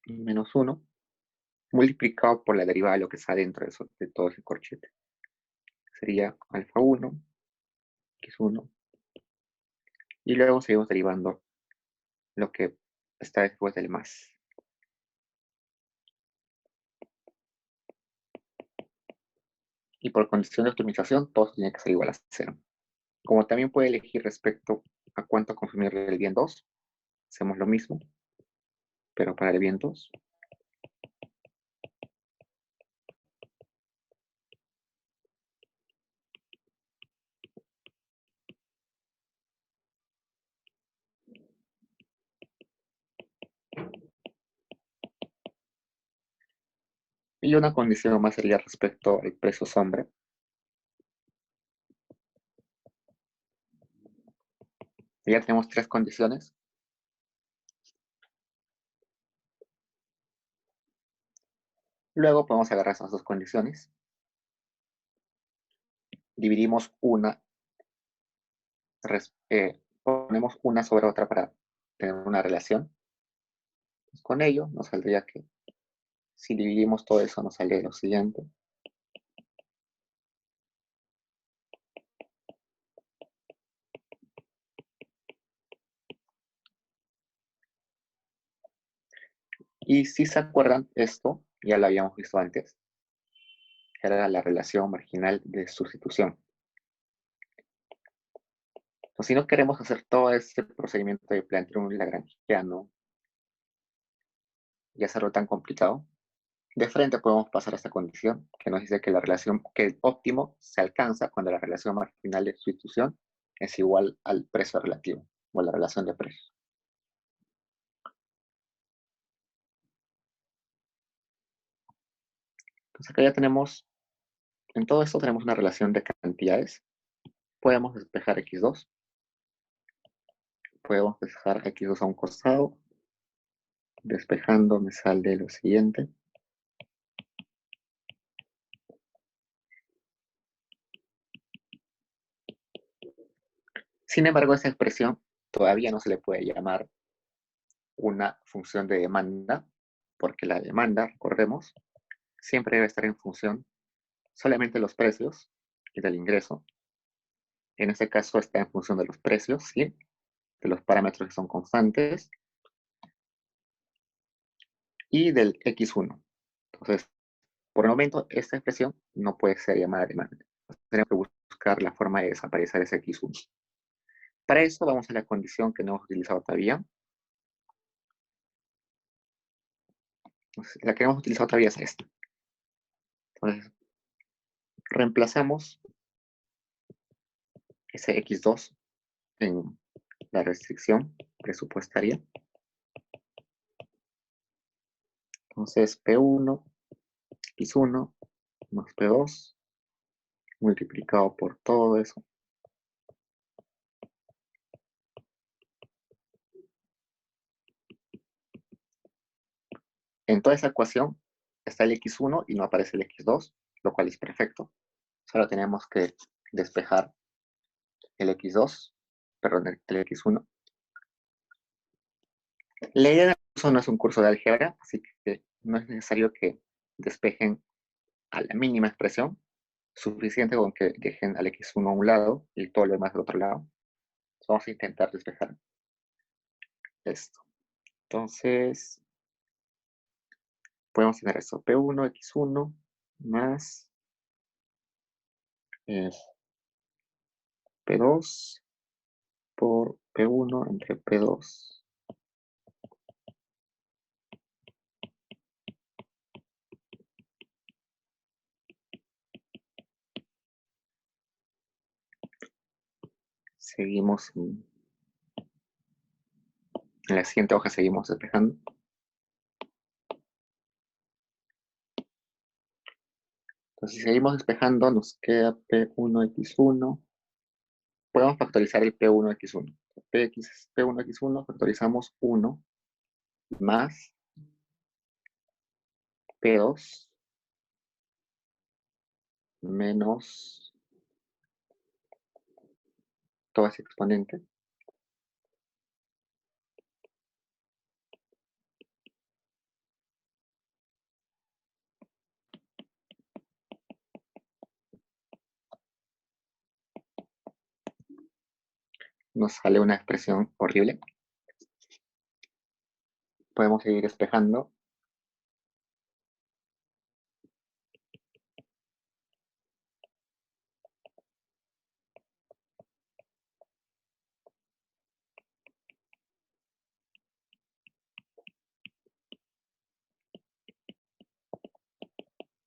Menos 1, multiplicado por la derivada de lo que está dentro de todo ese corchete. Sería alfa 1, X1, y luego seguimos derivando lo que está después del más. Y por condición de optimización, todo tiene que ser igual a 0. Como también puede elegir respecto a cuánto consumir del bien 2, hacemos lo mismo, pero para el bien 2. Y una condición más sería respecto al precio sombra. Ya tenemos 3 condiciones. Luego podemos agarrar esas 2 condiciones. Dividimos ponemos una sobre otra para tener una relación. Con ello nos saldría que si dividimos todo eso nos sale lo siguiente. Y si se acuerdan, esto ya lo habíamos visto antes, que era la relación marginal de sustitución. Entonces, si no queremos hacer todo este procedimiento de plantear un lagrangiano y hacerlo tan complicado, de frente podemos pasar a esta condición que nos dice que el óptimo se alcanza cuando la relación marginal de sustitución es igual al precio relativo o a la relación de precios. Entonces acá ya tenemos, en todo esto tenemos una relación de cantidades. Podemos despejar x2. Podemos despejar x2 a un costado. Despejando me sale lo siguiente. Sin embargo, esa expresión todavía no se le puede llamar una función de demanda, porque la demanda, recordemos, siempre debe estar en función solamente de los precios y del ingreso. En este caso está en función de los precios, ¿sí? De los parámetros que son constantes y del x1. Entonces, por el momento, esta expresión no puede ser llamada demanda. Tenemos que buscar la forma de desaparecer ese x1. Para eso vamos a la condición que no hemos utilizado todavía. Entonces, la que hemos utilizado todavía es esta. Entonces, reemplazamos ese x2 en la restricción presupuestaria. Entonces, P1, X1 más P2 multiplicado por todo eso. En toda esa ecuación está el X1 y no aparece el X2, lo cual es perfecto. Solo tenemos que despejar el X2, perdón, el X1. La idea de curso no es un curso de álgebra, así que no es necesario que despejen a la mínima expresión. Suficiente con que dejen al X1 a un lado y todo lo demás del otro lado. Vamos a intentar despejar esto. Entonces, podemos tener esto, P1, X1, más P2 por P1 entre P2. Seguimos en la siguiente hoja, seguimos despejando. Entonces, si seguimos despejando, nos queda P1X1. Podemos factorizar el P1X1. P1X1 factorizamos 1 más P2 menos todo ese exponente. Nos sale una expresión horrible. Podemos seguir despejando.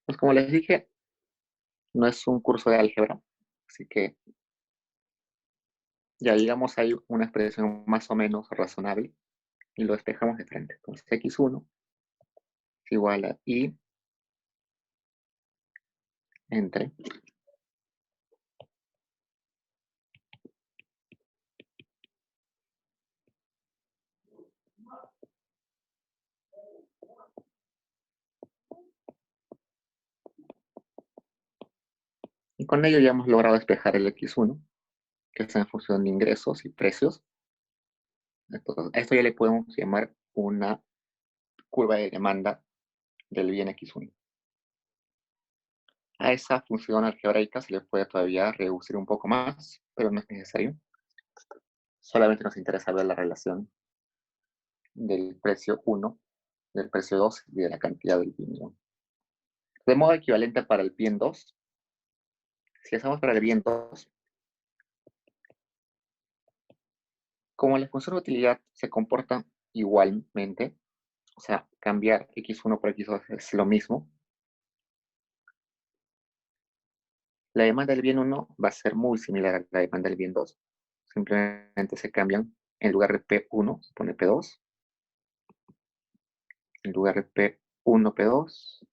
Pues como les dije, no es un curso de álgebra, así que ya llegamos ahí una expresión más o menos razonable y lo despejamos de frente. Entonces x1 es igual a y entre y con ello ya hemos logrado despejar el x1, que está en función de ingresos y precios. Entonces, a esto ya le podemos llamar una curva de demanda del bien x1. A esa función algebraica se le puede todavía reducir un poco más, pero no es necesario. Solamente nos interesa ver la relación del precio 1, del precio 2 y de la cantidad del bien 1. De modo equivalente para el bien 2, si hacemos para el bien 2, como la función de utilidad se comporta igualmente, o sea, cambiar x1 por x2 es lo mismo, la demanda del bien 1 va a ser muy similar a la demanda del bien 2. Simplemente se cambian, en lugar de P1 se pone P2, en lugar de P1, P2,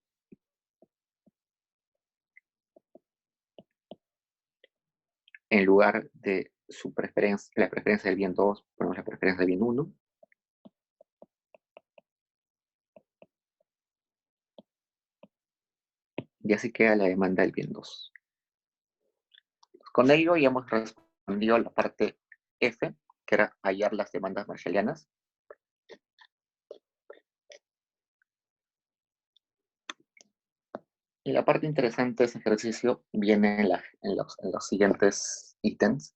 en lugar de su preferencia, la preferencia del bien 2, ponemos la preferencia del bien 1. Y así queda la demanda del bien 2. Con ello ya hemos respondido a la parte F, que era hallar las demandas marshallianas. Y la parte interesante de ese ejercicio viene en los siguientes ítems.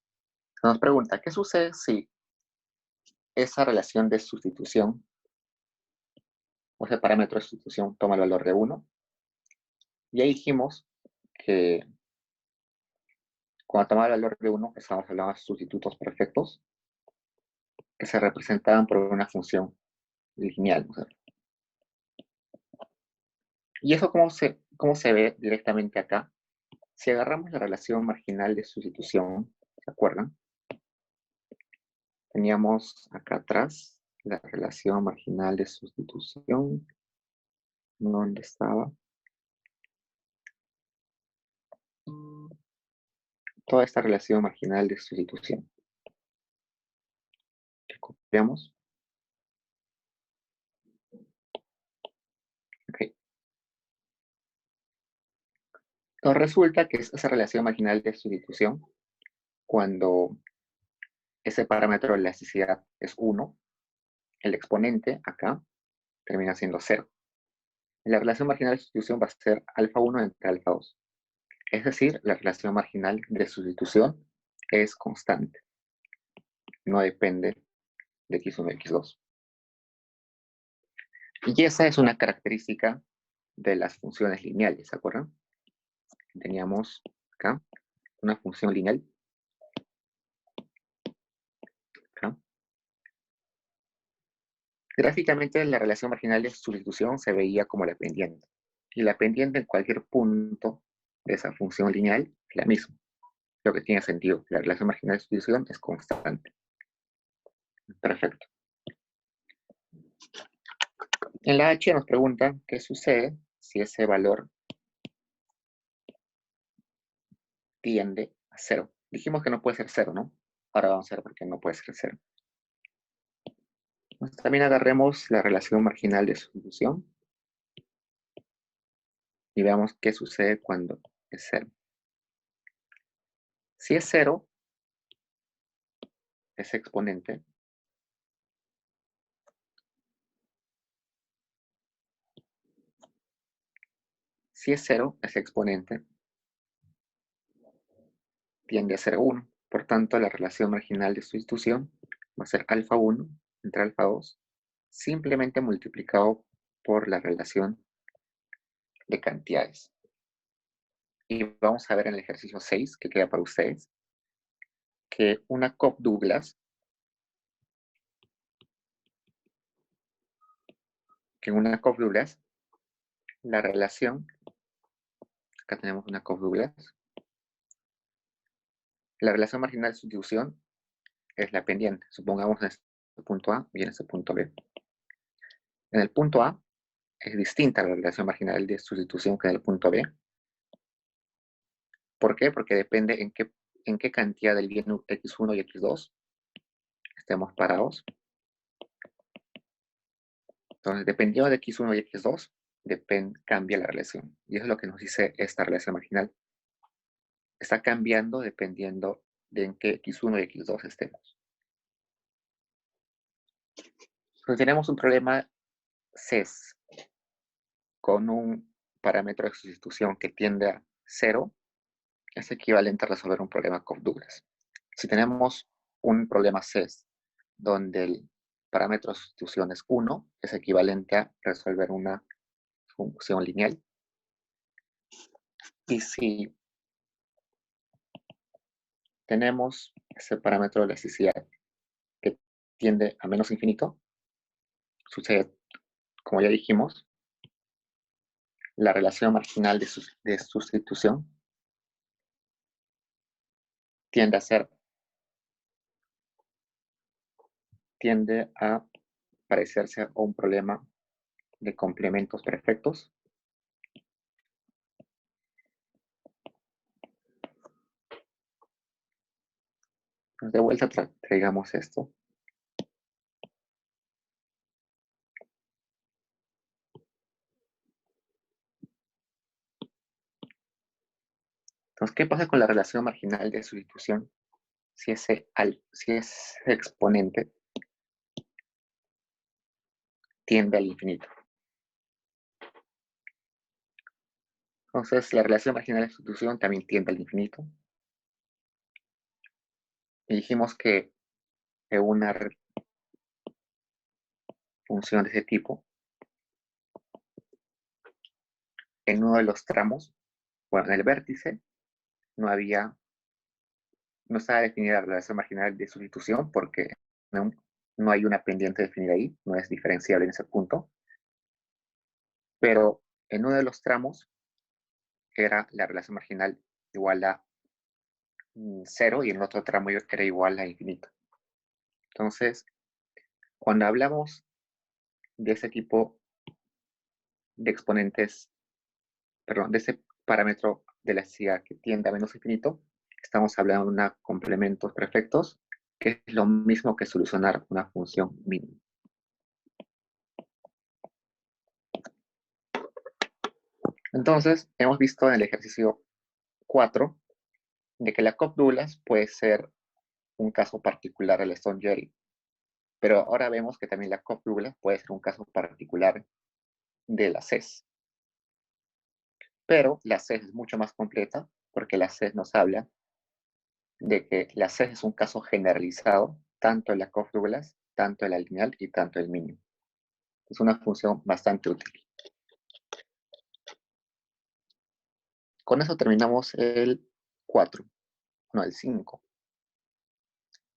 Nos pregunta, ¿qué sucede si esa relación de sustitución, o ese parámetro de sustitución, toma el valor de 1? Ya dijimos que cuando tomaba el valor de 1, estamos hablando de sustitutos perfectos, que se representaban por una función lineal. ¿No? ¿Y eso cómo se ve directamente acá? Si agarramos la relación marginal de sustitución, ¿se acuerdan? Teníamos acá atrás la relación marginal de sustitución. ¿Dónde estaba? Toda esta relación marginal de sustitución. Copiamos. Ok. Entonces resulta que esa relación marginal de sustitución, cuando ese parámetro de elasticidad es 1, el exponente acá termina siendo 0. La relación marginal de sustitución va a ser alfa 1 entre alfa 2. Es decir, la relación marginal de sustitución es constante. No depende de x1 y x2. Y esa es una característica de las funciones lineales, ¿se acuerdan? Teníamos acá una función lineal. Acá. Gráficamente, la relación marginal de sustitución se veía como la pendiente. Y la pendiente en cualquier punto de esa función lineal es la misma. Lo que tiene sentido. La relación marginal de sustitución es constante. Perfecto. En la H nos preguntan qué sucede si ese valor tiende a 0. Dijimos que no puede ser 0, ¿no? Ahora vamos a ver por qué no puede ser 0. Pues también agarremos la relación marginal de sustitución y veamos qué sucede cuando es 0. Si es 0, ese exponente tiende a ser 1. Por tanto, la relación marginal de sustitución va a ser alfa 1 entre alfa 2, simplemente multiplicado por la relación de cantidades. Y vamos a ver en el ejercicio 6, que queda para ustedes, que una Cobb-Douglas, la relación, acá tenemos una Cobb-Douglas, la relación marginal de sustitución es la pendiente. Supongamos en este punto A y en este punto B. En el punto A es distinta la relación marginal de sustitución que en el punto B. ¿Por qué? Porque depende en qué cantidad del bien x1 y x2 estemos parados. Entonces, dependiendo de x1 y x2, cambia la relación. Y eso es lo que nos dice esta relación marginal. Está cambiando dependiendo de en qué x1 y x2 estemos. Entonces, tenemos un problema CES con un parámetro de sustitución que tiende a 0, es equivalente a resolver un problema Cobb-Douglas. Si tenemos un problema CES donde el parámetro de sustitución es 1, es equivalente a resolver una función lineal. Y si tenemos ese parámetro de elasticidad que tiende a menos infinito, sucede, como ya dijimos, la relación marginal de sustitución tiende a parecerse a un problema de complementos perfectos. De vuelta traigamos esto. Entonces, ¿qué pasa con la relación marginal de sustitución si ese exponente tiende al infinito? Entonces, la relación marginal de sustitución también tiende al infinito. Y dijimos que una función de ese tipo, en uno de los tramos, bueno, en el vértice, no estaba definida la relación marginal de sustitución porque no hay una pendiente definida ahí, no es diferenciable en ese punto. Pero en uno de los tramos era la relación marginal igual a 0 y en el otro tramo era igual a infinito. Entonces, cuando hablamos de ese tipo de exponentes, perdón, de ese parámetro de la elasticidad que tiende a menos infinito, estamos hablando de una complementos perfectos, que es lo mismo que solucionar una función mínima. Entonces, hemos visto en el ejercicio 4 de que la Cobb-Douglas puede ser un caso particular del Stone-Gerry, pero ahora vemos que también la Cobb-Douglas puede ser un caso particular de la CES. Pero la CES es mucho más completa porque la CES nos habla de que la CES es un caso generalizado, tanto en la Cobb-Douglas, tanto en la lineal y tanto en el mínimo. Es una función bastante útil. Con eso terminamos el 4, no, el 5.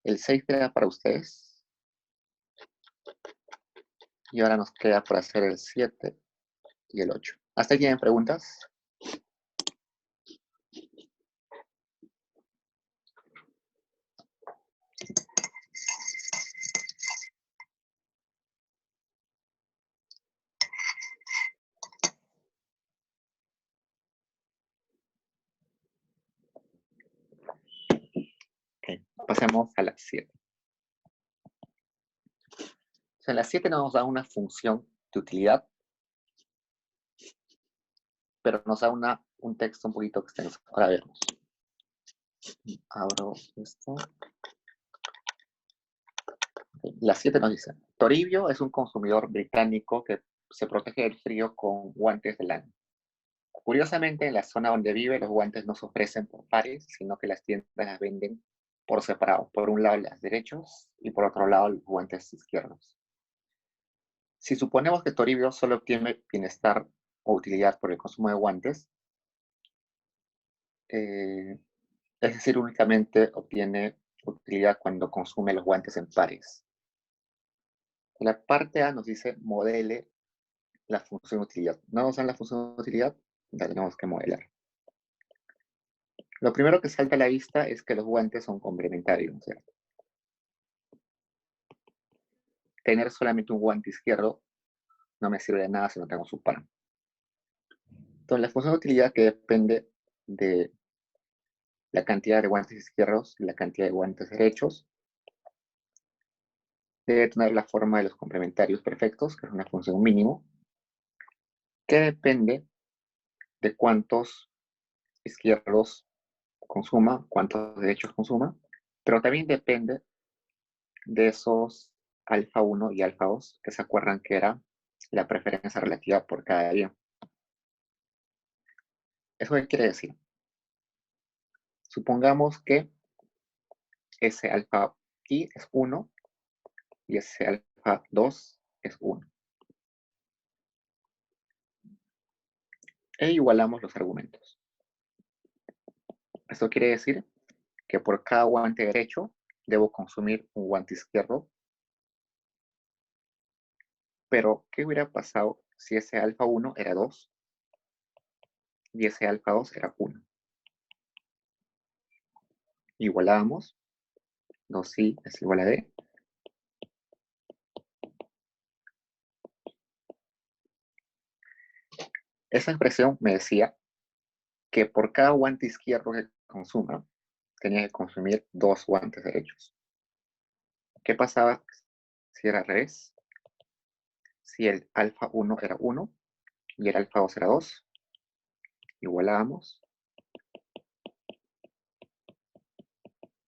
El 6 queda para ustedes. Y ahora nos queda por hacer el 7 y el 8. ¿Hasta aquí tienen preguntas? Okay. Pasemos a las 7. O sea, la 7 nos da una función de utilidad, pero nos da un texto un poquito extenso. Ahora vemos. Abro esto. Okay. La 7 nos dice, Toribio es un consumidor británico que se protege del frío con guantes de lana. Curiosamente, en la zona donde vive, los guantes no se ofrecen por pares, sino que las tiendas las venden por separado. Por un lado, los derechos y por otro lado, los guantes izquierdos. Si suponemos que Toribio solo obtiene bienestar o utilidad por el consumo de guantes, es decir, únicamente obtiene utilidad cuando consume los guantes en pares. La parte A nos dice modele la función de utilidad. No nos dan la función de utilidad, la tenemos que modelar. Lo primero que salta a la vista es que los guantes son complementarios, ¿no es cierto? Tener solamente un guante izquierdo no me sirve de nada si no tengo su par. Entonces, la función de utilidad que depende de la cantidad de guantes izquierdos y la cantidad de guantes derechos debe tener la forma de los complementarios perfectos, que es una función mínimo, que depende de cuántos izquierdos consuma, cuántos derechos consuma, pero también depende de esos alfa 1 y alfa 2, que se acuerdan que era la preferencia relativa por cada bien. ¿Eso qué quiere decir? Supongamos que ese alfa i es 1 y ese alfa 2 es 1. E igualamos los argumentos. Esto quiere decir que por cada guante derecho debo consumir un guante izquierdo. Pero, ¿qué hubiera pasado si ese alfa 1 era 2 y ese alfa 2 era 1? Igualamos. 2i es igual a d. Esa expresión me decía que por cada guante izquierdo que consuma, tenía que consumir 2 guantes derechos. ¿Qué pasaba si era al revés? Si el alfa 1 era 1 y el alfa 2 era 2, igualábamos.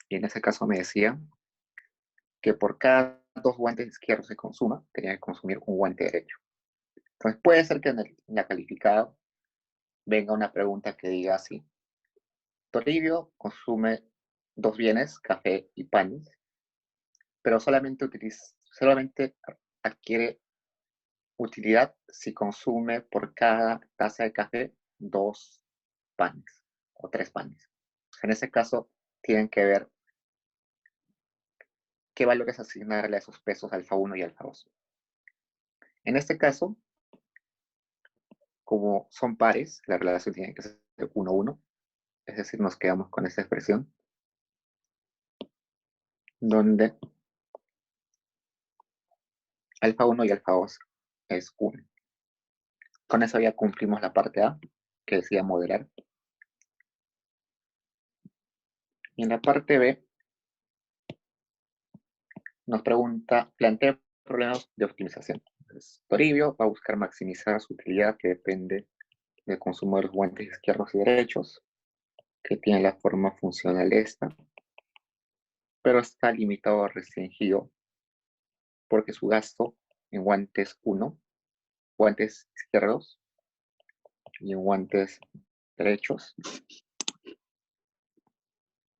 Y en ese caso me decía que por cada 2 guantes izquierdos que consuma, tenía que consumir un guante derecho. Entonces puede ser que en la calificada venga una pregunta que diga así: Toribio consume 2 bienes, café y panes, pero solamente adquiere utilidad si consume por cada taza de café 2 panes o 3 panes. En ese caso, tienen que ver qué valores asignarle a esos pesos alfa 1 y alfa 2. En este caso, como son pares, la relación tiene que ser 1-1, es decir, nos quedamos con esta expresión, donde alfa 1 y alfa 2 es 1. Con eso ya cumplimos la parte A, que decía moderar. Y en la parte B, nos plantea problemas de optimización. Entonces, Toribio va a buscar maximizar su utilidad, que depende del consumo de los guantes izquierdos y derechos, que tiene la forma funcional esta, pero está limitado o restringido porque su gasto en guantes 1, guantes izquierdos y en guantes derechos,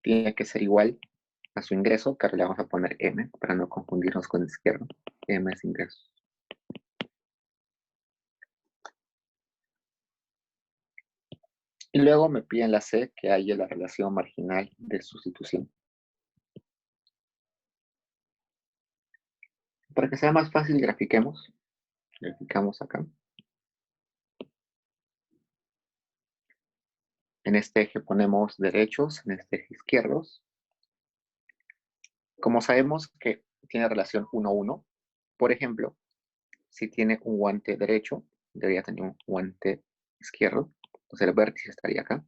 tiene que ser igual a su ingreso, que ahora le vamos a poner M para no confundirnos con izquierdo. M es ingreso. Y luego me piden la C, que haya la relación marginal de sustitución. Para que sea más fácil, graficamos. Graficamos acá. En este eje ponemos derechos, en este eje izquierdos. Como sabemos que tiene relación 1-1, por ejemplo, si tiene un guante derecho, debería tener un guante izquierdo. Entonces el vértice estaría acá.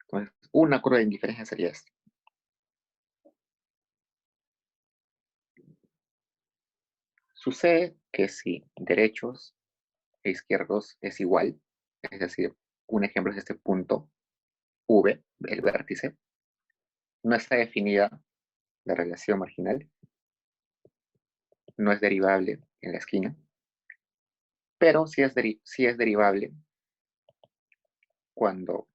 Entonces, una curva de indiferencia sería esta. Sucede que si derechos e izquierdos es igual, es decir, un ejemplo es este punto V, el vértice, no está definida la relación marginal, no es derivable en la esquina, pero sí es derivable cuando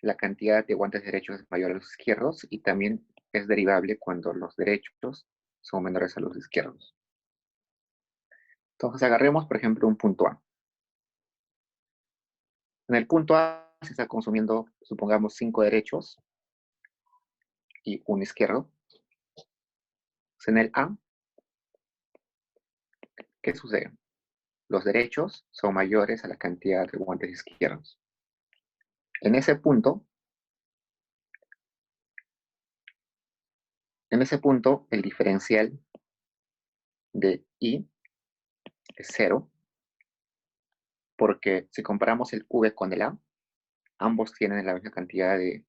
la cantidad de guantes derechos es mayor a los izquierdos, y también es derivable cuando los derechos son menores a los izquierdos. Entonces agarremos, por ejemplo, un punto A. En el punto A se está consumiendo, supongamos, 5 derechos y un izquierdo. En el A, ¿qué sucede? Los derechos son mayores a la cantidad de guantes izquierdos. En ese punto, el diferencial de I es 0, porque si comparamos el V con el A, ambos tienen la misma cantidad de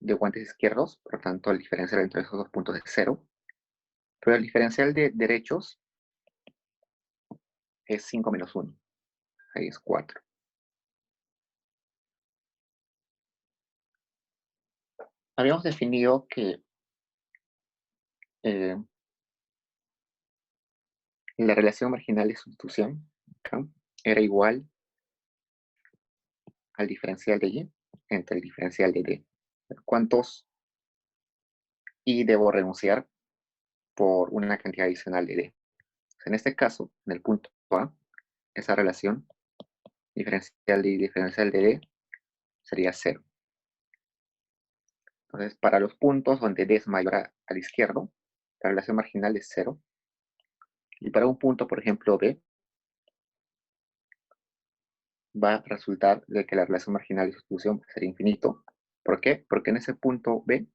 guantes izquierdos, por lo tanto el diferencial entre esos dos puntos es 0, pero el diferencial de derechos es 5 menos 1, ahí es 4. Habíamos definido que eh, la relación marginal de sustitución acá era igual al diferencial de Y entre el diferencial de D. ¿Cuántos Y debo renunciar por una cantidad adicional de D? En este caso, en el punto A, esa relación diferencial de Y diferencial de D sería 0. Entonces, para los puntos donde D es mayor al izquierdo, la relación marginal es 0. Y para un punto, por ejemplo, B, va a resultar de que la relación marginal de sustitución sería infinito. ¿Por qué? Porque en ese punto B,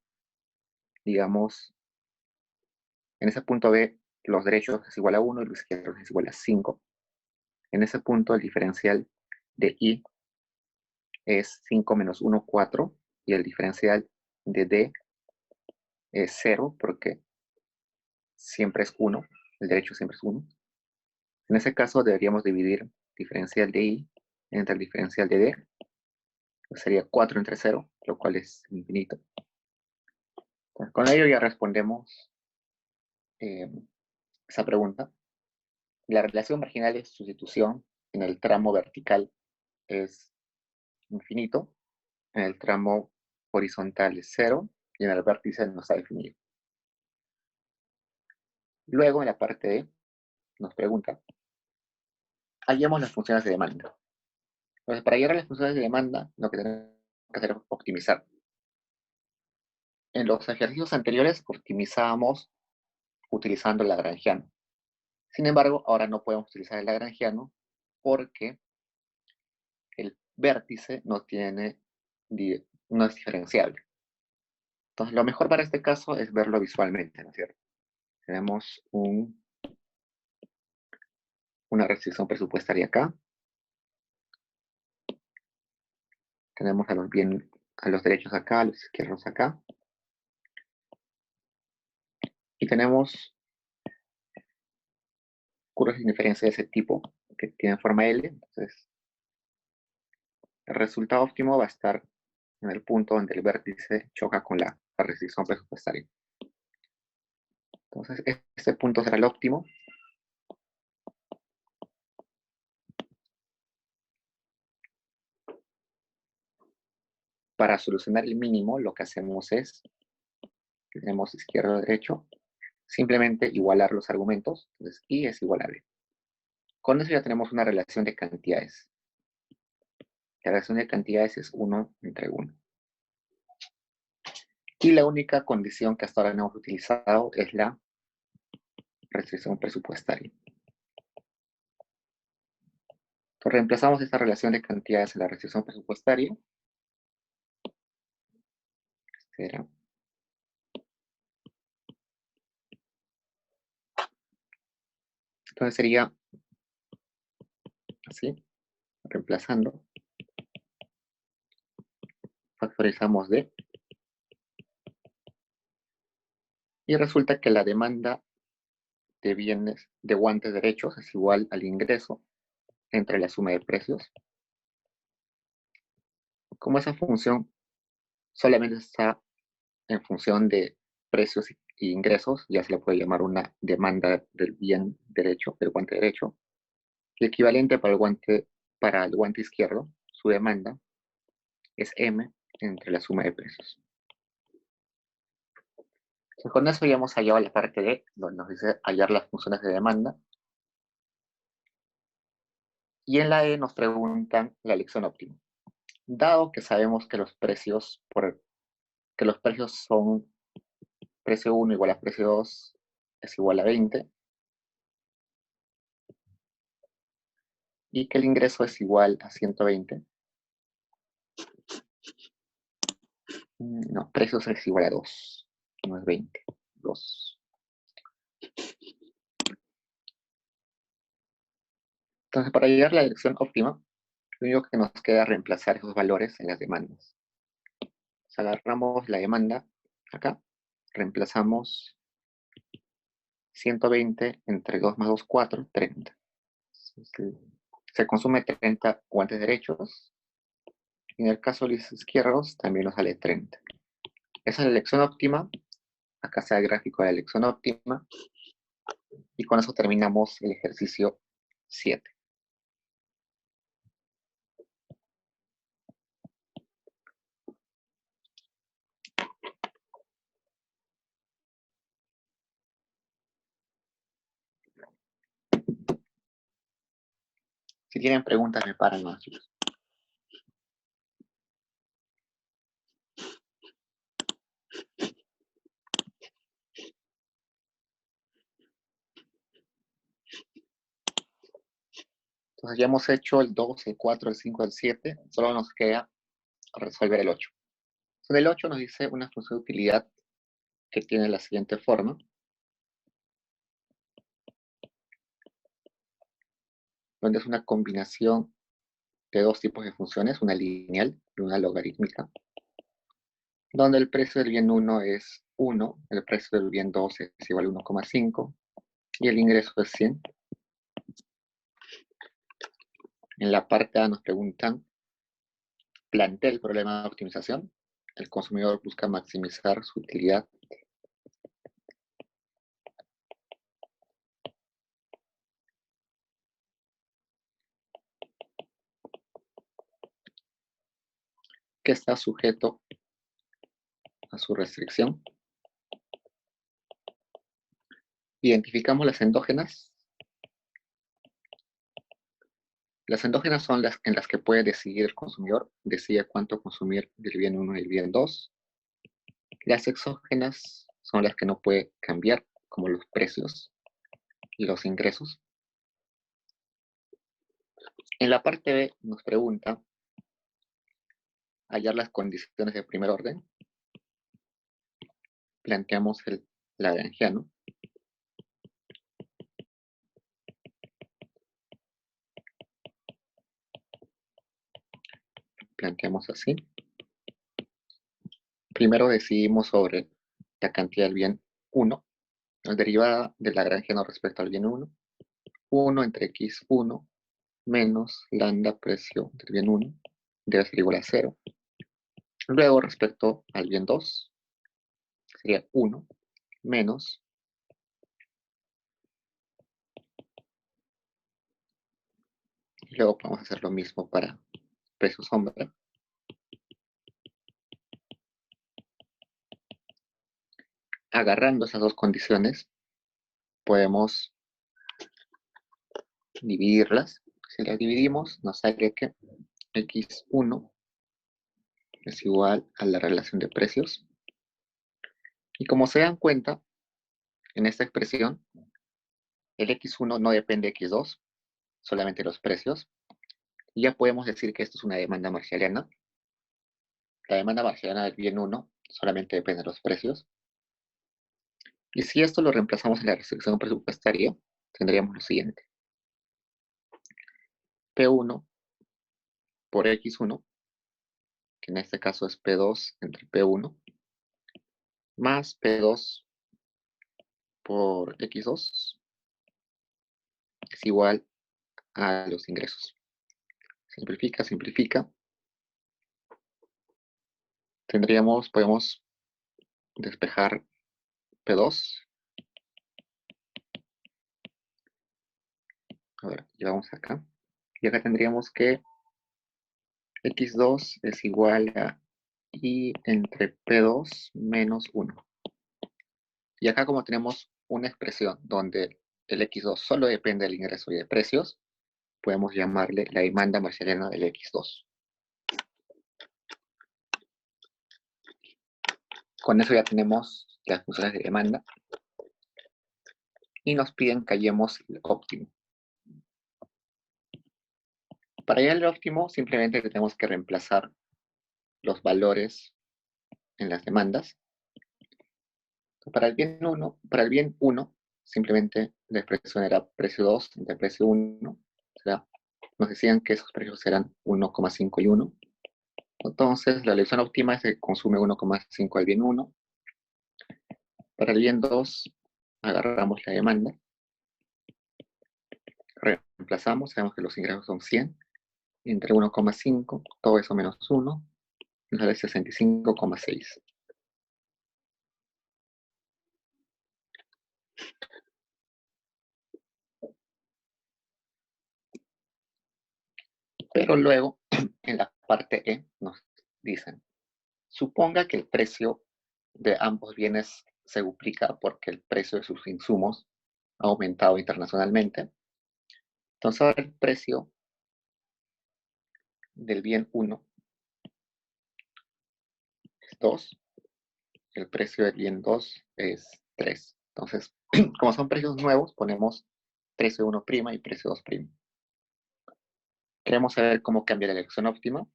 digamos, en ese punto B, los derechos es igual a 1 y los izquierdos es igual a 5. En ese punto, el diferencial de I es 5 menos 1, 4, y el diferencial de D es 0, porque siempre es 1, el derecho siempre es 1. En ese caso deberíamos dividir diferencial de I entre el diferencial de D, que sería 4 entre 0, lo cual es infinito. Entonces, con ello ya respondemos esa pregunta. La relación marginal de sustitución en el tramo vertical es infinito, en el tramo horizontal es 0 y en el vértice no está definido. Luego, en la parte D, nos pregunta, hallemos las funciones de demanda. Entonces, para llegar a las funciones de demanda, lo que tenemos que hacer es optimizar. En los ejercicios anteriores optimizábamos utilizando el lagrangiano. Sin embargo, ahora no podemos utilizar el lagrangiano porque el vértice no es diferenciable. Entonces, lo mejor para este caso es verlo visualmente, ¿no es cierto? Tenemos una restricción presupuestaria acá. Tenemos a los derechos acá, a los izquierdos acá. Y tenemos curvas de indiferencia de ese tipo que tienen forma L. Entonces, el resultado óptimo va a estar en el punto donde el vértice choca con la restricción presupuestaria. Entonces, este punto será el óptimo. Para solucionar el mínimo, lo que hacemos es, tenemos izquierdo, derecho, simplemente igualar los argumentos. Entonces, I es igual a B. Con eso ya tenemos una relación de cantidades. La relación de cantidades es 1 entre 1. Y la única condición que hasta ahora no hemos utilizado es la restricción presupuestaria. Entonces, reemplazamos esta relación de cantidades en la restricción presupuestaria. Será Entonces sería así, reemplazando, factorizamos D, y resulta que la demanda de bienes de guantes derechos es igual al ingreso entre la suma de precios. Como esa función solamente está en función de precios y ingresos, ya se le puede llamar una demanda del bien derecho, del guante derecho. El equivalente para el guante izquierdo, su demanda, es M entre la suma de precios. Entonces, con eso ya hemos hallado la parte D, donde nos dice hallar las funciones de demanda. Y en la E nos preguntan la elección óptima. Dado que sabemos que los precios son precio 1 igual a precio 2 es igual a 20, y que el ingreso es igual a 120, no, precios es igual a 2, no es 20, 2. Entonces, para llegar a la elección óptima, lo único que nos queda es reemplazar esos valores en las demandas. Entonces, agarramos la demanda acá, reemplazamos 120 entre 2 más 2, 4, 30. Se consume 30 guantes derechos, y en el caso de los izquierdos también nos sale 30. Esa es la elección óptima. Acá está el gráfico de la elección óptima, y con eso terminamos el ejercicio 7. Si tienen preguntas, me paran más, chicos. Entonces ya hemos hecho el 2, el 4, el 5, el 7. Solo nos queda resolver el 8. Entonces, el 8 nos dice una función de utilidad que tiene la siguiente forma. Donde es una combinación de dos tipos de funciones, una lineal y una logarítmica, donde el precio del bien 1 es 1, el precio del bien 2 es igual a 1,5 y el ingreso es 100. En la parte A nos preguntan, plantea el problema de optimización. El consumidor busca maximizar su utilidad. Que está sujeto a su restricción. Identificamos las endógenas. Las endógenas son las en las que puede decidir el consumidor, decide cuánto consumir del bien 1 y el bien 2. Las exógenas son las que no puede cambiar, como los precios y los ingresos. En la parte B nos pregunta hallar las condiciones de primer orden. Planteamos el lagrangiano. Planteamos así. Primero decidimos sobre la cantidad del bien 1, la derivada del lagrangiano respecto al bien 1. 1 entre x1 menos lambda precio del bien 1 debe ser igual a 0. Luego, respecto al bien 2, sería 1 menos luego podemos hacer lo mismo para precio sombra. Agarrando esas dos condiciones, podemos dividirlas. Si las dividimos, nos sale que x1 es igual a la relación de precios. Y como se dan cuenta, en esta expresión, el x1 no depende de x2, solamente los precios. Y ya podemos decir que esto es una demanda marshalliana. La demanda marshalliana del bien 1 solamente depende de los precios. Y si esto lo reemplazamos en la restricción presupuestaria, tendríamos lo siguiente. P1 por X1, que en este caso es P2 entre P1, más P2 por X2, es igual a los ingresos. Simplifica, simplifica. Podemos despejar P2. Ahora, llevamos acá. Y acá tendríamos que X2 es igual a I entre P2 menos 1. Y acá como tenemos una expresión donde el X2 solo depende del ingreso y de precios, podemos llamarle la demanda marshalliana del X2. Con eso ya tenemos las funciones de demanda y nos piden que hallemos el óptimo. Para hallar el óptimo simplemente tenemos que reemplazar los valores en las demandas. Para el bien 1, simplemente la expresión era precio 2 entre precio 1. O sea, nos decían que esos precios eran 1,5 y 1. Entonces, la elección óptima es que consume 1,5 al bien 1. Para el bien 2, agarramos la demanda. Reemplazamos, sabemos que los ingresos son 100. Entre 1,5, todo eso menos 1, nos da 65,6. Pero luego, en la parte E, nos dicen, suponga que el precio de ambos bienes se duplica porque el precio de sus insumos ha aumentado internacionalmente. Entonces ahora el precio del bien 1 es 2, el precio del bien 2 es 3. Entonces, como son precios nuevos, ponemos precio 1' y precio 2'. Queremos saber cómo cambia la elección óptima.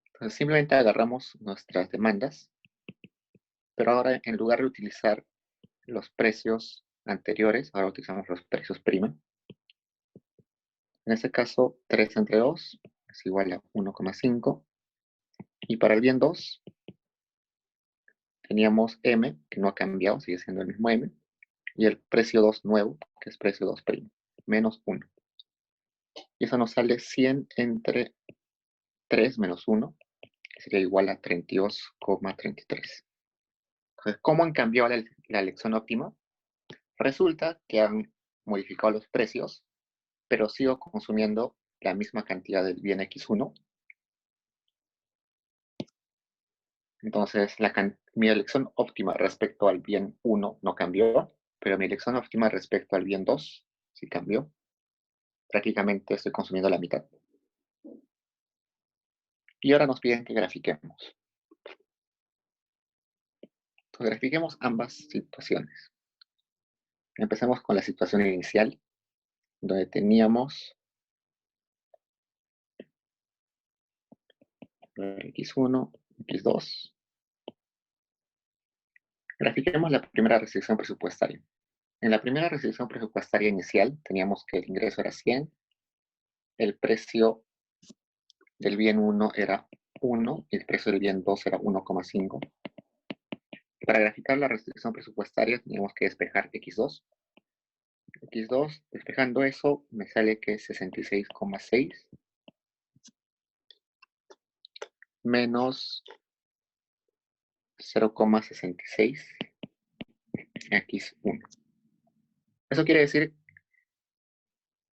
Entonces simplemente agarramos nuestras demandas, pero ahora en lugar de utilizar los precios anteriores, ahora utilizamos los precios prima. En este caso, 3 entre 2 es igual a 1,5. Y para el bien 2, teníamos m, que no ha cambiado, sigue siendo el mismo m, y el precio 2 nuevo, que es precio 2', menos 1. Y eso nos sale 100 entre 3 menos 1, que sería igual a 32,33. Entonces, ¿cómo han cambiado la elección óptima? Resulta que han modificado los precios, pero sigo consumiendo la misma cantidad del bien X1. Entonces, mi elección óptima respecto al bien 1 no cambió, pero mi elección óptima respecto al bien 2 sí cambió. Prácticamente estoy consumiendo la mitad. Y ahora nos piden que grafiquemos. Entonces, grafiquemos ambas situaciones. Empecemos con la situación inicial, donde teníamos X1, X2. Grafiquemos la primera restricción presupuestaria. En la primera restricción presupuestaria inicial teníamos que el ingreso era 100, el precio del bien 1 era 1 y el precio del bien 2 era 1,5. Para graficar la restricción presupuestaria teníamos que despejar X2. X2, despejando eso, me sale que es 66,6 menos 0,66 X1. Eso quiere decir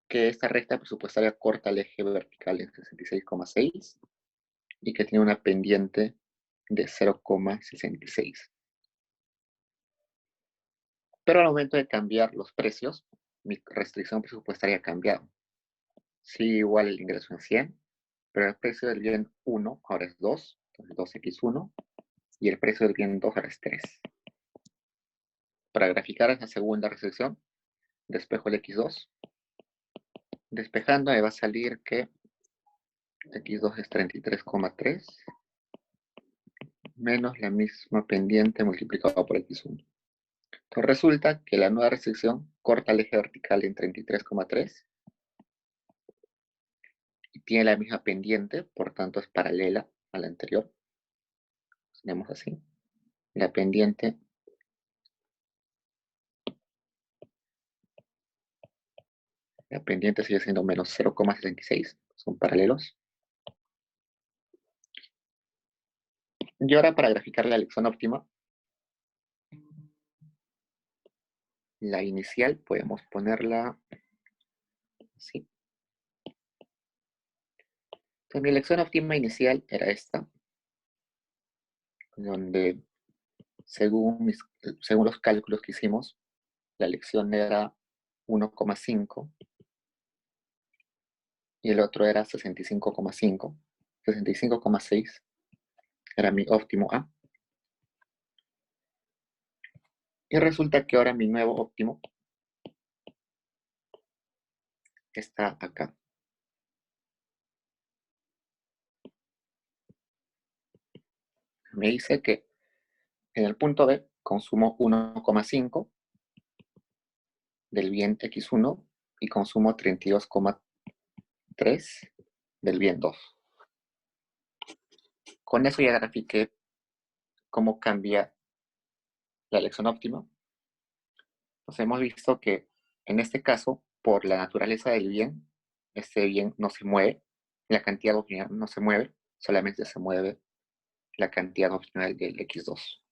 que esta recta presupuestaria corta el eje vertical en 66,6 y que tiene una pendiente de 0,66. Pero al momento de cambiar los precios, mi restricción presupuestaria ha cambiado. Sigue igual el ingreso en 100, pero el precio del bien 1 ahora es 2, entonces 2x1, y el precio del bien 2 ahora es 3. Para graficar esa segunda restricción, despejo el x2. Despejando me va a salir que x2 es 33,3 menos la misma pendiente multiplicado por x1. Entonces resulta que la nueva restricción corta el eje vertical en 33,3 y tiene la misma pendiente, por tanto es paralela a la anterior. Tenemos así. La pendiente sigue siendo menos 0,66. Son paralelos. Y ahora para graficar la elección óptima, la inicial podemos ponerla así. Entonces mi elección óptima inicial era esta, donde según los cálculos que hicimos, la elección era 1,5 y el otro era 65,5. 65,6 era mi óptimo A. Y resulta que ahora mi nuevo óptimo está acá. Me dice que en el punto B consumo 1,5 del bien X1 y consumo 32,3 del bien 2. Con eso ya grafiqué cómo cambia la elección óptima. Entonces hemos visto que en este caso, por la naturaleza del bien, este bien no se mueve, la cantidad opcional no se mueve, solamente se mueve la cantidad opcional del X2.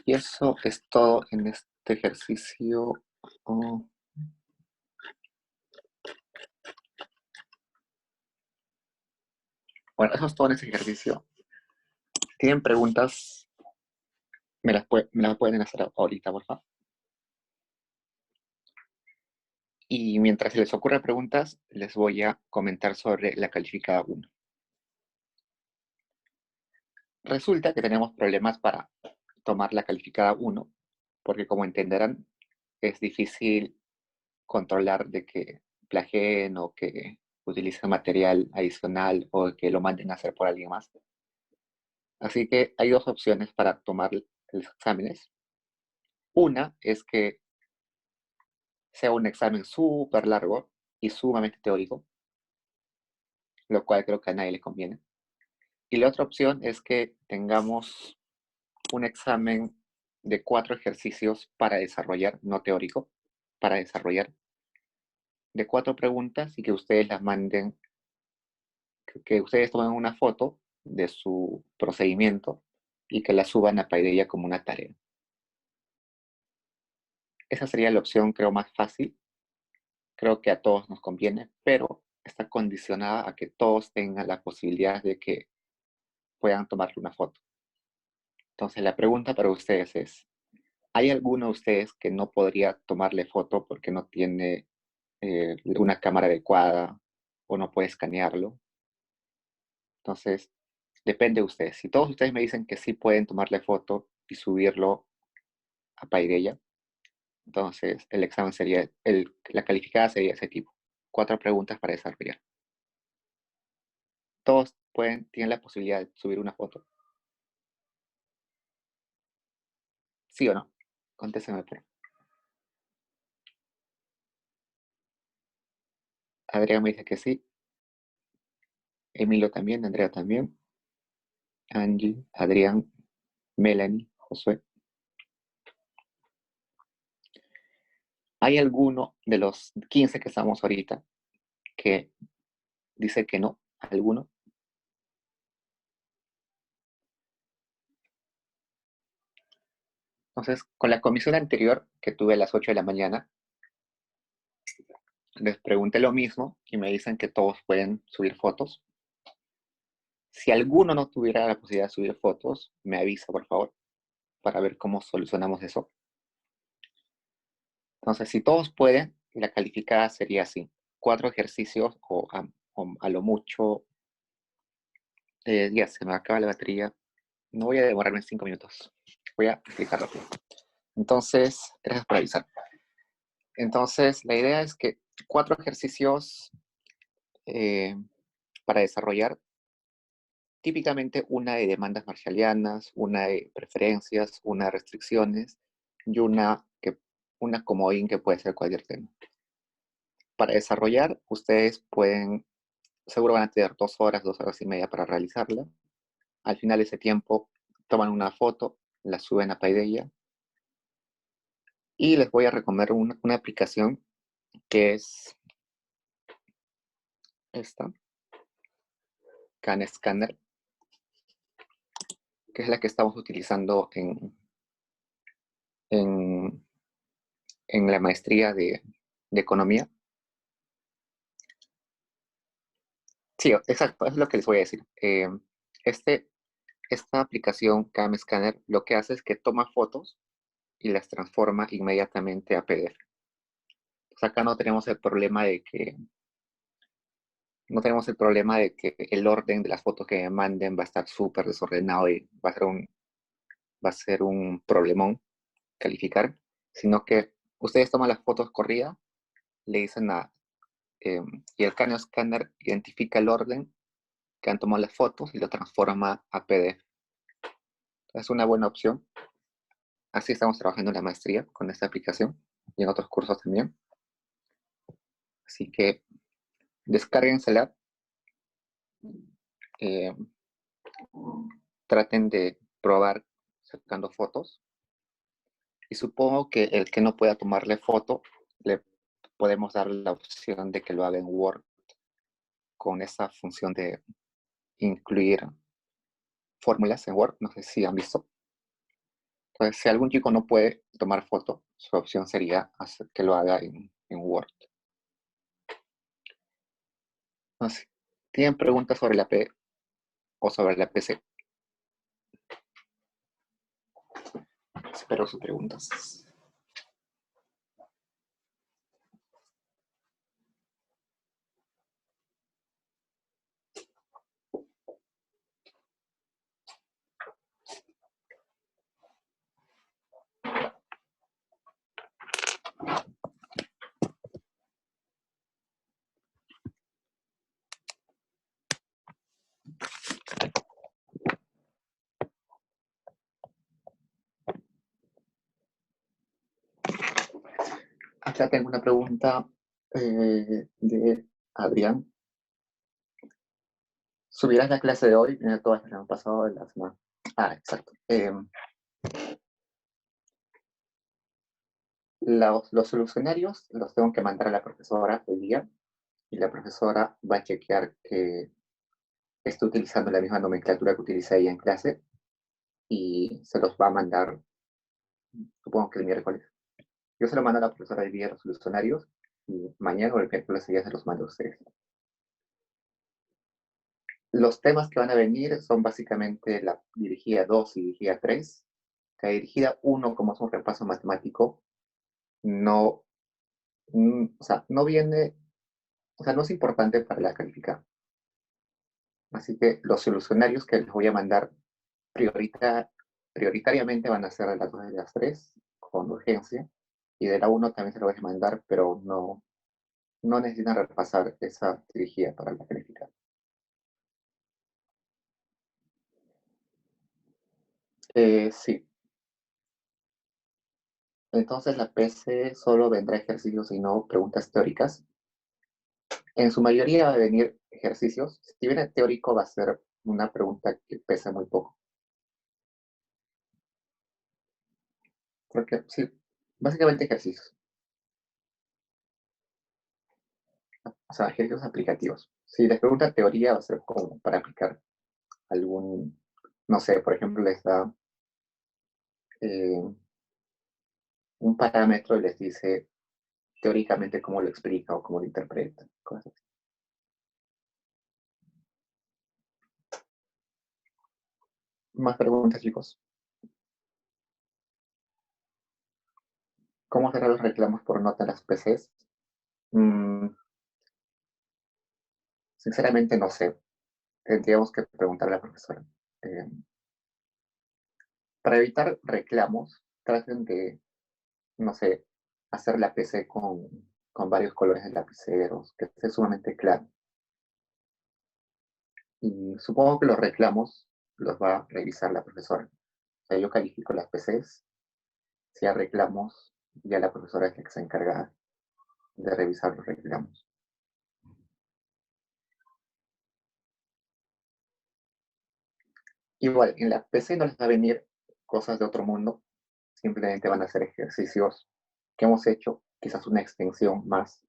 Y eso es todo en este ejercicio. Bueno, eso es todo en este ejercicio. Si tienen preguntas, me las pueden hacer ahorita, por favor. Y mientras les ocurran preguntas, les voy a comentar sobre la calificada 1. Resulta que tenemos problemas para tomar la calificada 1, porque como entenderán, es difícil controlar de que plagien o que utilicen material adicional o que lo manden a hacer por alguien más. Así que hay dos opciones para tomar los exámenes. Una es que sea un examen súper largo y sumamente teórico, lo cual creo que a nadie le conviene. Y la otra opción es que tengamos un examen de 4 ejercicios para desarrollar, no teórico, para desarrollar, de 4 preguntas y que ustedes las manden, que ustedes tomen una foto de su procedimiento y que la suban a Paideia como una tarea. Esa sería la opción, creo, más fácil. Creo que a todos nos conviene, pero está condicionada a que todos tengan la posibilidad de que puedan tomarle una foto. Entonces, la pregunta para ustedes es, ¿hay alguno de ustedes que no podría tomarle foto porque no tiene una cámara adecuada o no puede escanearlo? Entonces, depende de ustedes. Si todos ustedes me dicen que sí pueden tomarle foto y subirlo a Paideia, entonces el examen sería, la calificada sería ese tipo. 4 preguntas para desarrollar. Todos tienen la posibilidad de subir una foto. ¿Sí o no? Contéstame por. Adrián me dice que sí. Emilio también, Andrea también. Angie, Adrián, Melanie, Josué. ¿Hay alguno de los 15 que estamos ahorita que dice que no? ¿Alguno? Entonces, con la comisión anterior que tuve a las 8 de la mañana, les pregunté lo mismo y me dicen que todos pueden subir fotos. Si alguno no tuviera la posibilidad de subir fotos, me avisa, por favor, para ver cómo solucionamos eso. Entonces, si todos pueden, la calificada sería así. 4 ejercicios o a lo mucho, ya se me acaba la batería. No voy a demorarme 5 minutos. Voy a explicar rápido. Entonces, gracias por avisar. Entonces, la idea es que 4 ejercicios para desarrollar, típicamente una de demandas marshallianas, una de preferencias, una de restricciones y una comodín que puede ser cualquier tema. Para desarrollar, ustedes pueden, seguro van a tener 2 horas, 2 horas y media para realizarla. Al final de ese tiempo, toman una foto, la suben a Paideia y les voy a recomendar una aplicación que es esta, CanScanner, que es la que estamos utilizando en, en la maestría de economía. Sí, exacto, es lo que les voy a decir. Este, esta aplicación CamScanner lo que hace es que toma fotos y las transforma inmediatamente a PDF. Pues acá no tenemos el problema de que el orden de las fotos que me manden va a estar súper desordenado y va a ser un problemón calificar, sino que ustedes toman las fotos corridas, le dicen y el CamScanner identifica el orden que han tomado las fotos y lo transforma a PDF. Es una buena opción. Así estamos trabajando en la maestría con esta aplicación y en otros cursos también. Así que descárguensela, eh, traten de probar sacando fotos y supongo que el que no pueda tomarle foto, le podemos dar la opción de que lo haga en Word con esa función de incluir fórmulas en Word. No sé si han visto. Entonces, si algún chico no puede tomar foto, su opción sería hacer que lo haga en Word. No sé. ¿Tienen preguntas sobre la P o sobre la PC? Espero sus preguntas. Ya tengo una pregunta de Adrián. ¿Subirás la clase de hoy? Todas las que han pasado de la semana. Ah, exacto. Los solucionarios los tengo que mandar a la profesora hoy día y la profesora va a chequear que esté utilizando la misma nomenclatura que utiliza ella en clase y se los va a mandar, supongo que el miércoles. Yo se lo mando a la profesora hoy día los solucionarios y mañana o el miércoles ya se los mando a ustedes. Los temas que van a venir son básicamente la dirigida 2 y dirigida 3. La dirigida 1, como es un repaso matemático, no, o sea, no viene, o sea, no es importante para la calificación. Así que los solucionarios que les voy a mandar prioritariamente van a ser de las 2 y de las 3, con urgencia, y de la 1 también se lo voy a mandar, pero no necesitan repasar esa dirigida para la calificación. Sí. Entonces la PC solo vendrá ejercicios y no preguntas teóricas. En su mayoría va a venir ejercicios. Si viene teórico va a ser una pregunta que pesa muy poco. Porque sí, básicamente ejercicios. O sea, ejercicios aplicativos. Si les pregunta teoría va a ser como para aplicar algún, no sé, por ejemplo, les da eh, un parámetro y les dice teóricamente cómo lo explica o cómo lo interpreta. Cosas así. Más preguntas, chicos. ¿Cómo cerrar los reclamos por nota en las PCs? Mm, Sinceramente no sé. Tendríamos que preguntarle a la profesora. Eh, para evitar reclamos, traten de, no sé, hacer la PC con varios colores de lapiceros, que esté sumamente claro. Y supongo que los reclamos los va a revisar la profesora. O sea, yo califico las PCs, si hay reclamos, ya la profesora es la que se encarga de revisar los reclamos. Igual, en la PC no les va a venir cosas de otro mundo, simplemente van a ser ejercicios que hemos hecho, quizás una extensión más,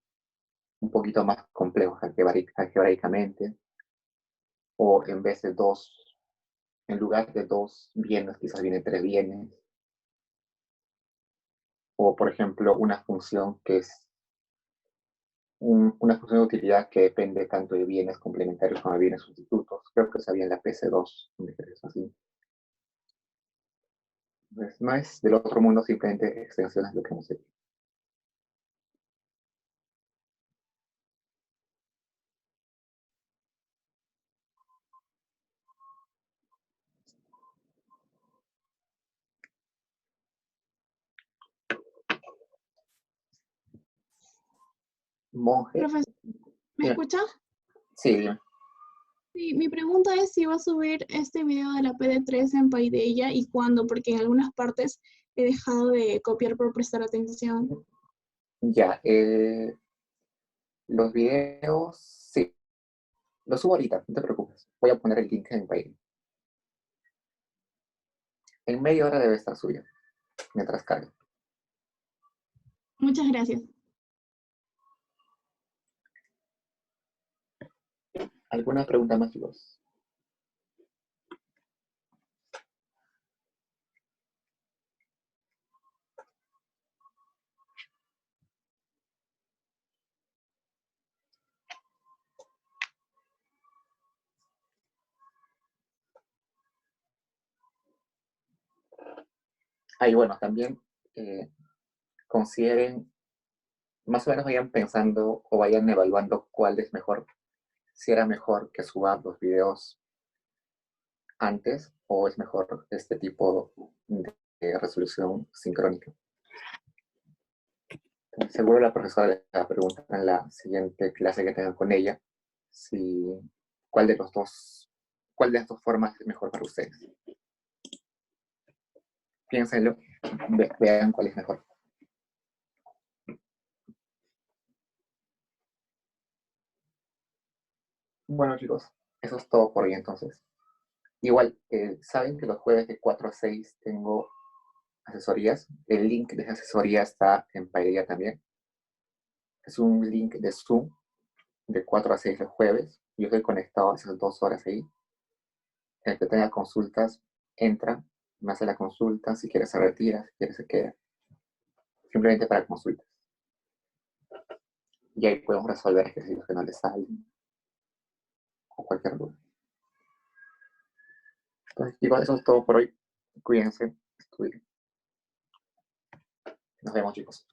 un poquito más complejo algebraicamente, o en vez de dos, en lugar de dos bienes, quizás vienen tres bienes, o por ejemplo, una función que es una función de utilidad que depende tanto de bienes complementarios como de bienes sustitutos. Creo que sabía en la PC2, un ejercicio así. Entonces, no es del otro mundo, simplemente extensiones de lo que hemos hecho. Monje, Profesor, ¿me dime. escucha? Sí, dime. Sí, mi pregunta es si va a subir este video de la PD3 en Paideia y cuándo, porque en algunas partes he dejado de copiar por prestar atención. Ya, los videos, sí, los subo ahorita, no te preocupes. Voy a poner el link en Paint. En media hora debe estar subido, mientras carga. Muchas gracias. ¿Alguna pregunta más, chicos? Ahí, bueno, también consideren, más o menos vayan pensando o vayan evaluando cuál es mejor, si era mejor que suban los videos antes o es mejor este tipo de resolución sincrónica. Seguro la profesora le va a preguntar en la siguiente clase que tengan con ella si cuál de los dos, cuál de las dos formas es mejor para ustedes. Piénsenlo, vean cuál es mejor. Bueno, chicos, eso es todo por hoy entonces. Igual, saben que los jueves de 4 a 6 tengo asesorías. El link de esa asesoría está en Paideia también. Es un link de Zoom de 4 a 6 los jueves. Yo estoy conectado esas 2 horas ahí. El que tenga consultas, entra, me hace la consulta. Si quiere se retira, si quiere se queda. Simplemente para consultas. Y ahí podemos resolver ejercicios que no les salen o cualquier duda. Entonces, chicos, eso es todo por hoy. Cuídense, estudien. Nos vemos, chicos.